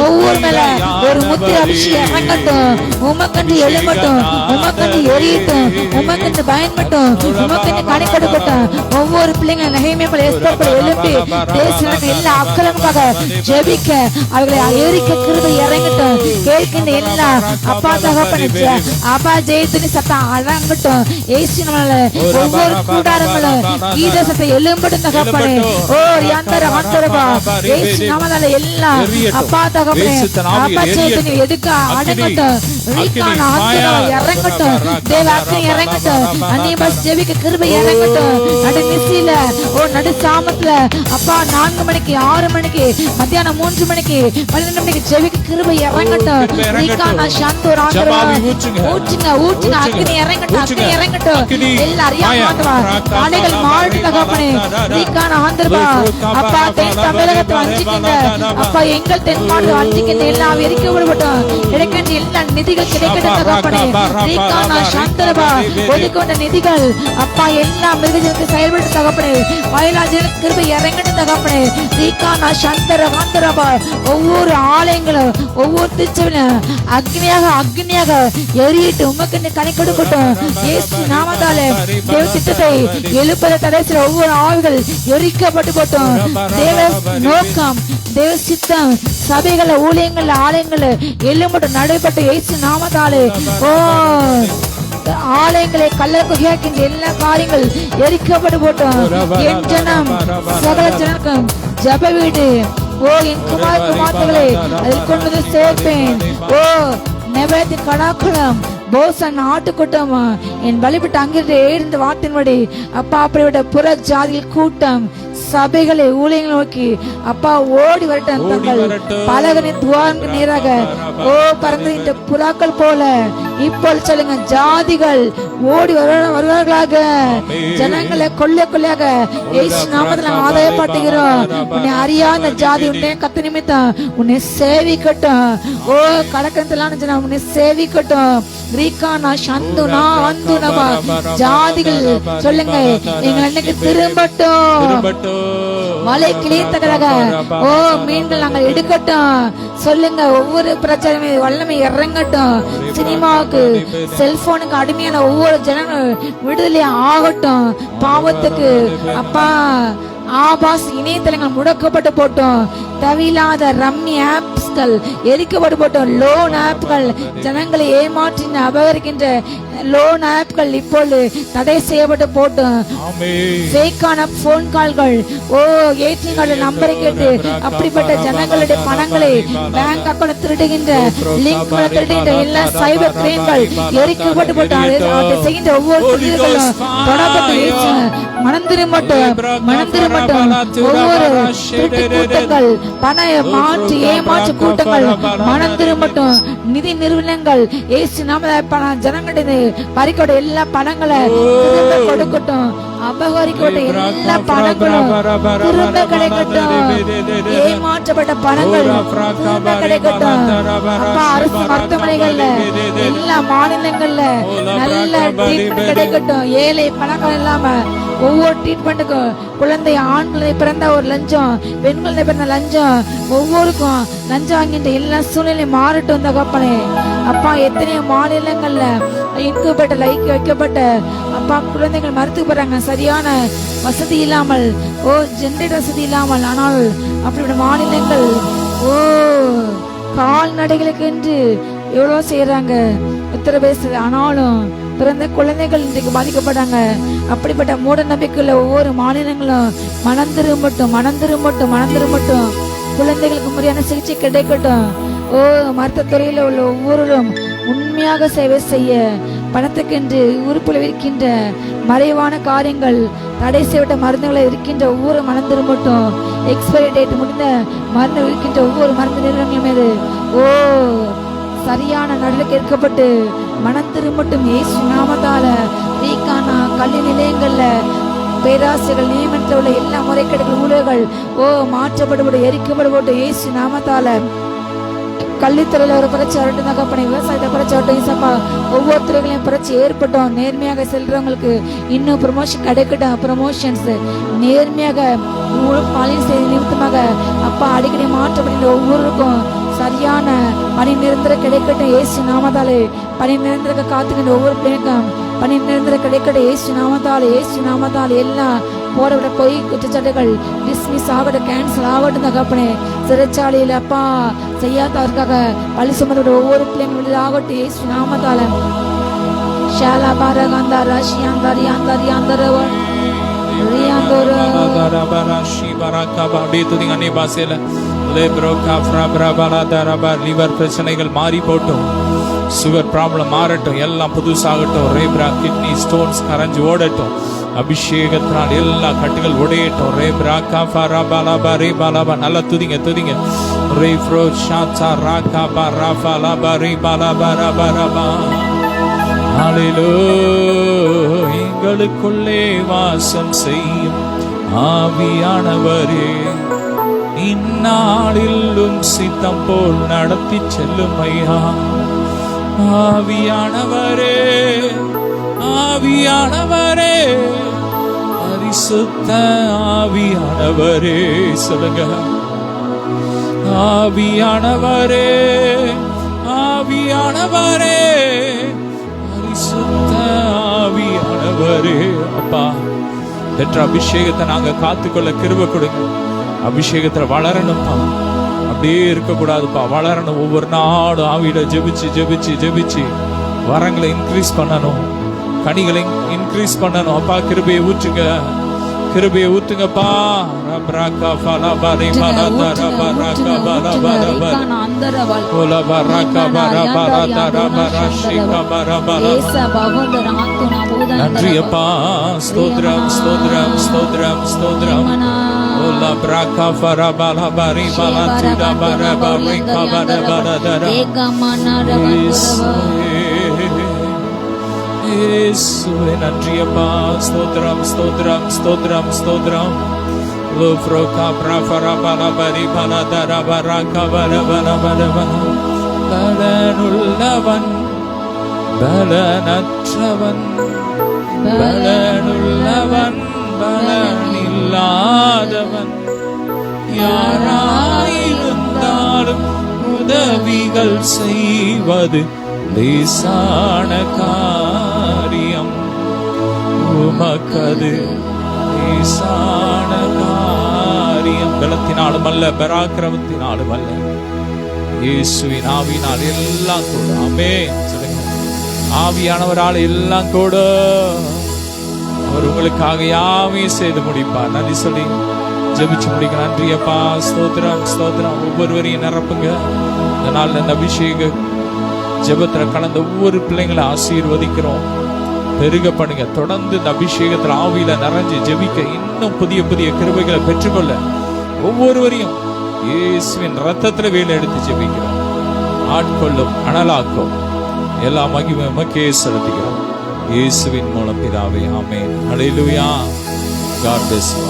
ஒவ்வொரு மேல ஒரு முத்திரை அபிஷேகம் இறங்கட்டும். உமக்கண்டு எழும்பட்டும், உமக்கண்டு எரியட்டும், உமக்கண்டு பயன்பட்டும், உமக்கண்டு கனி கொடுக்கட்டும். ஒவ்வொரு பிள்ளைங்க நகைமைப்பட எஸ்தப்பட எழுப்பி தேசம் எல்லா அக்கலமுக்காக ஜெபிக்க அவர்களை எரிக்க கிருபை இறங்கட்டும். கேட்கின்ற எல்லா அப்பா தகப்பனுச்சு அப்பா ஜெயத்துனி சத்தம் அடங்கட்டும். ஏசு நம்மள ஒவ்வொரு கூடாரங்களும் கீத சத்தை எழும்பட்டும் தகப்பனே. ஓ யாந்தர ஆந்தரபா ஏசு நாமத்தால எல்லாம் அப்பா தகப்பனே அப்பா ஜெயத்துனி எதுக்க அடங்கட்டும். ரீகான ஆந்தரபா இறங்கட்டும். தேவ அக்கறை இறங்கட்டும். அன்னை பஸ் ஜெபிக்க கிருபை இறங்கட்டும். நடு நிசில ஓ நடு சாமத்துல அப்பா 4 மணிக்கு 6 மணிக்கு மத்தியானம் 3 மணிக்கு 12 மணிக்கு ஜெபிக்க கிருபை இறங்கட்டும். ரீகான சாந்தோர் ஆந்தரபா ஊற்றுங்க ஊற்றுங்க. அக்னி இறங்கட்டும், அக்னி இறங்கட்டும். எல்லா அறியாம ஆடைகள் மாடு தகப்பனே ரீகான ஆந்தரபா அப்பா தென் தமிழகத்தை வஞ்சிக்கின்ற அப்பா எங்கள் தென் மாடு வஞ்சிக்கின்ற எல்லாம் எரிக்கப்படட்டும். கிடைக்கின்ற எல்லா நிதிகள் கிடைக்கட்டும் தகப்பனே. ரீகான சாந்தரபா ஒதுக்கொண்ட நிதிகள் அப்பா எல்லா மிருகஜனத்தை செயல்பட்டு தகப்பனே. வயலாஜனுக்கு கிருபை இறங்கட்டும் தகப்பனே. ரீகான சாந்தர ஆந்தரபா ஒவ்வொரு ஆலயங்களும் ஒவ்வொரு திருச்சபையிலும் அக்னியாக அக்னியாக எரியிட்டு உமக்கு கனி கொடுக்கட்டும். இயேசு நாமத்தாலே தேவ திட்டத்தை எழுப்பத தடைசில ஒவ்வொரு ஆவிகள் எரிக்கப்பட்டு போட்டோம். தேவ நோக்கம் தேவ சித்தம் சபைகள ஊழியங்கள் ஆலயங்கள் எழும்பட்டு நடைபெற்ற இயேசு நாமத்தாலே ஓ ஆலயங்களை கல்ல குகையாக்கின்ற எல்லா காரியங்கள் எரிக்கப்பட்டு போட்டோம். என் ஜனம் சகல ஜனக்கும் ஜப வீடு ஓ என் குமார் குமார்களை அதில் கொண்டு சேர்ப்பேன். ஓ நெபத்தின் கடாக்குளம் போசன் ஆட்டுக்கூட்டம் என் பலிபட்டு அங்கிருந்து எழுந்த வார்த்தையின்படி அப்பா அப்படிப்பட்ட புற ஜாதியில் கூட்டம் சபைகளை ஊழியங்களை நோக்கி அப்பா ஓடி வரட்டும். தங்கள் பலகனின் துவாரங்க நேராக ஓ பறந்துகின்ற புறாக்கள் போல இப்பொழுது சொல்லுங்க, ஜாதிகள் ஓடி வருவார்களாக, ஜனங்களை கொள்ளையாக இயேசு நாமத்தில் ஆதாயப்படுத்துகிறோம். உன்னை அறியாத ஜாதி உன்னை கத்த நிமித்தம் உன்னை சேவிக்கட்டும். ஓ கடக்கத்திலான ஜனம் உன்னை சேவிக்கட்டும். ரீகானா சந்துனா வந்துனவா ஜாதிகள் சொல்லுங்க, எங்கள் அன்னைக்கு திரும்பட்டும். மலை கிளித்தகராக ஓ மீன்கள் நாங்கள் எடுக்கட்டும். சொல்லுங்க, ஒவ்வொரு பிரச்சனை வல்லமை இறங்கட்டும். சினிமாவுக்கு செல்போனுக்கு அடிமையான ஒவ்வொரு ஜனங்கள் விடுதலை ஆகட்டும். பாவத்துக்கு அப்பா ஆபாஸ் இணையதளங்கள் முடக்கப்பட்டு போட்டோம். தேவையில்லாத ரம்மி ஆப்ஸ்கள் எரிக்கப்பட்டு போட்டோம். லோன் ஆப்கள் ஜனங்களை ஏமாற்றி அபகரிக்கின்ற லோன் ஆப்கள் இப்பொழுது தடை செய்யப்பட்டு போட்டோம். ஃபேக்கான போன் கால்கள் ஓ ஏடிஎம் கார்டு நம்பரை கேட்டு அப்படிப்பட்ட ஜனங்களுடைய பணங்களை பேங்க் அக்கௌண்ட் திருடுகின்ற லிங்க் திருடுகின்ற எல்லா சைபர் கிரைம்கள் எரிக்கப்பட்டு போட்டோம். செய்கின்ற ஒவ்வொரு திருடுகளும் தொடர்பட்டு மனந்திரும்பட்டும். ஒவ்வொரு திருட்டு கூட்டங்கள், பண மாற்று ஏமாற்று கூட்டங்கள் மனந்திரும்பட்டும். நிதி நிறுவனங்கள் இயேசு நாம ஜனங்களுடைய பறிக்கோட எல்லா பணங்களை திரும்ப கொடுக்கட்டும். அபகரிக்கப்பட்ட எல்லா பணங்களும் திரும்ப கிடைக்கட்டும். ஏமாற்றப்பட்ட பணங்கள் திரும்ப கிடைக்கட்டும். அப்பா அரசு மருத்துவமனைகள்ல எல்லா மாநிலங்கள்ல நல்ல ட்ரீட்மெண்ட் கிடைக்கட்டும். ஏழை பணங்கள் இல்லாம ஒவ்வொரு ட்ரீட்மெண்ட்டுக்கும் குழந்தை ஆண் குழந்தை பிறந்த ஒரு லஞ்சம், பெண் குழந்தை பிறந்த லஞ்சம், ஒவ்வொருக்கும் லஞ்சம் வாங்கின்ற எல்லா சூழ்நிலையும் மாறட்டும். தகப்பனே அப்பா எத்தனையோ மாநிலங்கள்ல இன்குபேட்டர்ல வைக்கப்பட்ட அப்பா குழந்தைகள் மருத்துவப்படுறாங்க, சரியான வசதி இல்லாமல், ஓ ஜெனரேட்டர் வசதி இல்லாமல். ஆனால் அப்படிப்பட்ட மாநிலங்கள் ஓ கால்நடைகளுக்கு என்று எவ்வளவு செய்யறாங்க உத்தரப்பிரதேச. ஆனாலும் பிறந்த குழந்தைகள் இன்றைக்கு பாதிக்கப்படுறாங்க. அப்படிப்பட்ட மூட நம்பிக்கையுள்ள ஒவ்வொரு மாநிலங்களும் மனந்திரும்பட்டும். குழந்தைகளுக்கு முறையான சிகிச்சை கிடைக்கட்டும். ஓ மருத்துவத்துறையில உள்ள ஒவ்வொருவரும் உண்மையாக சேவை செய்ய பணத்துக்கென்று உறுப்புல இருக்கின்ற மறைவான காரியங்கள், தடை செய்யப்பட்ட மருந்துகளை இருக்கின்ற ஒவ்வொரு மனம் திரும்பட்டும். எக்ஸ்பைரி டேட் முடிந்த மருந்து இருக்கின்ற ஒவ்வொரு மருந்து நிறுவனங்கள் மீது ஓ சரியான நடவடிக்கை எடுக்கப்பட்டு மனம் திரும்பட்டும். இயேசு நாமத்தால ரீகானா கல்வி நிலையங்கள்ல பேராசிரியர்கள் நியமனத்தில் உள்ள எல்லா முறைகேடுகள் ஊழல்கள் ஓ மாற்றப்படுபட்டு எரிக்கப்பட்டு இயேசு நாமத்தால கல்வித்துறையில ஒரு புரட்சி வரட்டும். தகப்பனை விவசாயத்தை புரட்சி வரட்டும். இசப்பா ஒவ்வொரு துறைகளையும் புரட்சி ஏற்பட்டோம். நேர்மையாக செல்றவங்களுக்கு இன்னும் ப்ரமோஷன் கிடைக்கட்டும். ப்ரமோஷன்ஸ் நேர்மையாக பாலியல் செய்தி நிமித்தமாக அப்பா அடிக்கடி மாற்றப்படுகின்ற ஒவ்வொருக்கும் சரியான பணி நிரந்தர கிடைக்கட்டும். இயேசு நாமத்தாலே பணி நிரந்தர காத்துக்கின்ற ஒவ்வொரு பிள்ளைக்கும் பணி நிரந்தர கிடைக்கட்டும். இயேசு நாமத்தாலே எல்லாம் போடவிட போய் குற்றச்சாட்டுகள் டிஸ்மிஸ் ஆகட்டும், கேன்சல் ஆகட்டும். தகப்பனே சிறைச்சாலையில் அப்பா செய்யாதவருக்காக பழி சுமந்த ஒவ்வொரு பிள்ளைங்களும் ஆகட்டும். இயேசு நாமத்தால ஷாலா பாரகாந்தா ராஷியாந்தா ரியாந்தா ரியாந்தரவ லிவர் பிரச்சனைகள் மாறி போட்டும், சுகர் ப்ராப்ளம் மாறட்டும், எல்லாம் புதுசாகட்டும். ரேப்ரா கிட்னி ஸ்டோன்ஸ் கரைஞ்சு ஓடட்டும். அபிஷேகத்தினால் எல்லா கட்டுகள் உடையட்டும். ரேப்ரா காஃபரா பாலாபா ரே பாலாபா நல்லா துதிங்க. ரே ஃப்ரோ ஷாச்சா ராகா பா ராஃபா லாபா ரே பாலாபா ராபா ராபா. ஹல்லேலூயா. எங்களுக்குள்ளே வாசம் செய்யும் ஆவியானவரே, இந்நாளிலும் சித்தம் போல் நடத்தி செல்லும் ஐயா. ஆவியானவரே பரிசுத்த ஆவியானவரே சொல்லுங்க. ஆவியானவரே பரிசுத்த ஆவியானவரே. அப்பா பெற்ற அபிஷேகத்தை நாங்க காத்துக்கொள்ள கிருபை கொடுங்க. அபிஷேகத்துல வளரணும்ப்பா, அப்படியே இருக்க கூடாதுப்பா, வளரணும். ஒவ்வொரு நாளும் ஆவியில ஜெபிச்சு வரங்களை இன்க்ரீஸ் பண்ணணும், கனிகளை இன்க்ரீஸ் பண்ணணும். அப்பா கிருபையை ஊற்றுங்கப்பா. ரப்ராகா ஃபலா பரே பலதா ரபராகா பலபரபர கோலா பராகா பரபரதா ரபராஷிகா பரபர. நன்றி அப்பா. ஸ்தோத்திரம். Ola braka fara bala bari bala tuda bara bari kabara bara dara. இயேசுவே நன்றி அப்பா. ஸ்தோத்திரம் ஸ்தோத்திரம் ஸ்தோத்திரம் ஸ்தோத்திரம். லோப்ரோகா பிரபரா பலபரி பலதர பரக பலபலபலபல. பலனுள்ளவன் பலனற்றவன், பலனுள்ளவன் பலனில்லாதவன், யாராயிருந்தாலும் உதவிகள் செய்வது லேசான காரியம். உமக்கது லேசான காரியம். பலத்தினாலும் அல்ல, பராக்கிரமத்தினாலும் அல்ல, இயேசுவின் ஆவியினால் எல்லாம் கூட. ஆமென் சொல்லுங்க. ஆவியானவரால் எல்லாம் கூட. அவர் உங்களுக்காக யாவே செய்து முடிப்பார். நன்றி சொல்லி ஜெபிச்சு முடிக்க. நன்றி அப்பா. ஸ்தோத்திரம் ஸ்தோத்திரம். ஒவ்வொருவரையும் நிரப்புங்க. இந்த நாள் இந்த அபிஷேக ஜெபத்துல கலந்த ஒவ்வொரு பிள்ளைங்களை ஆசீர்வதிக்கிறோம். பெருக பண்ணுங்க. தொடர்ந்து இந்த அபிஷேகத்துல ஆவியில நிறைஞ்சு ஜெபிக்க, இன்னும் புதிய புதிய கிருபைகளை பெற்றுக்கொள்ள ஒவ்வொருவரையும் இயேசுவின் ரத்தத்துல வேலை எடுத்து ஜெபிக்கிறோம். ஆட்கொள்ளும், அனலாக்கும். எல்லா மகிமை உமக்கே செலுத்துகிறோம். இயேசுவின் மூலம் பிதாவே. ஆமென். ஹல்லேலூயா. God bless you.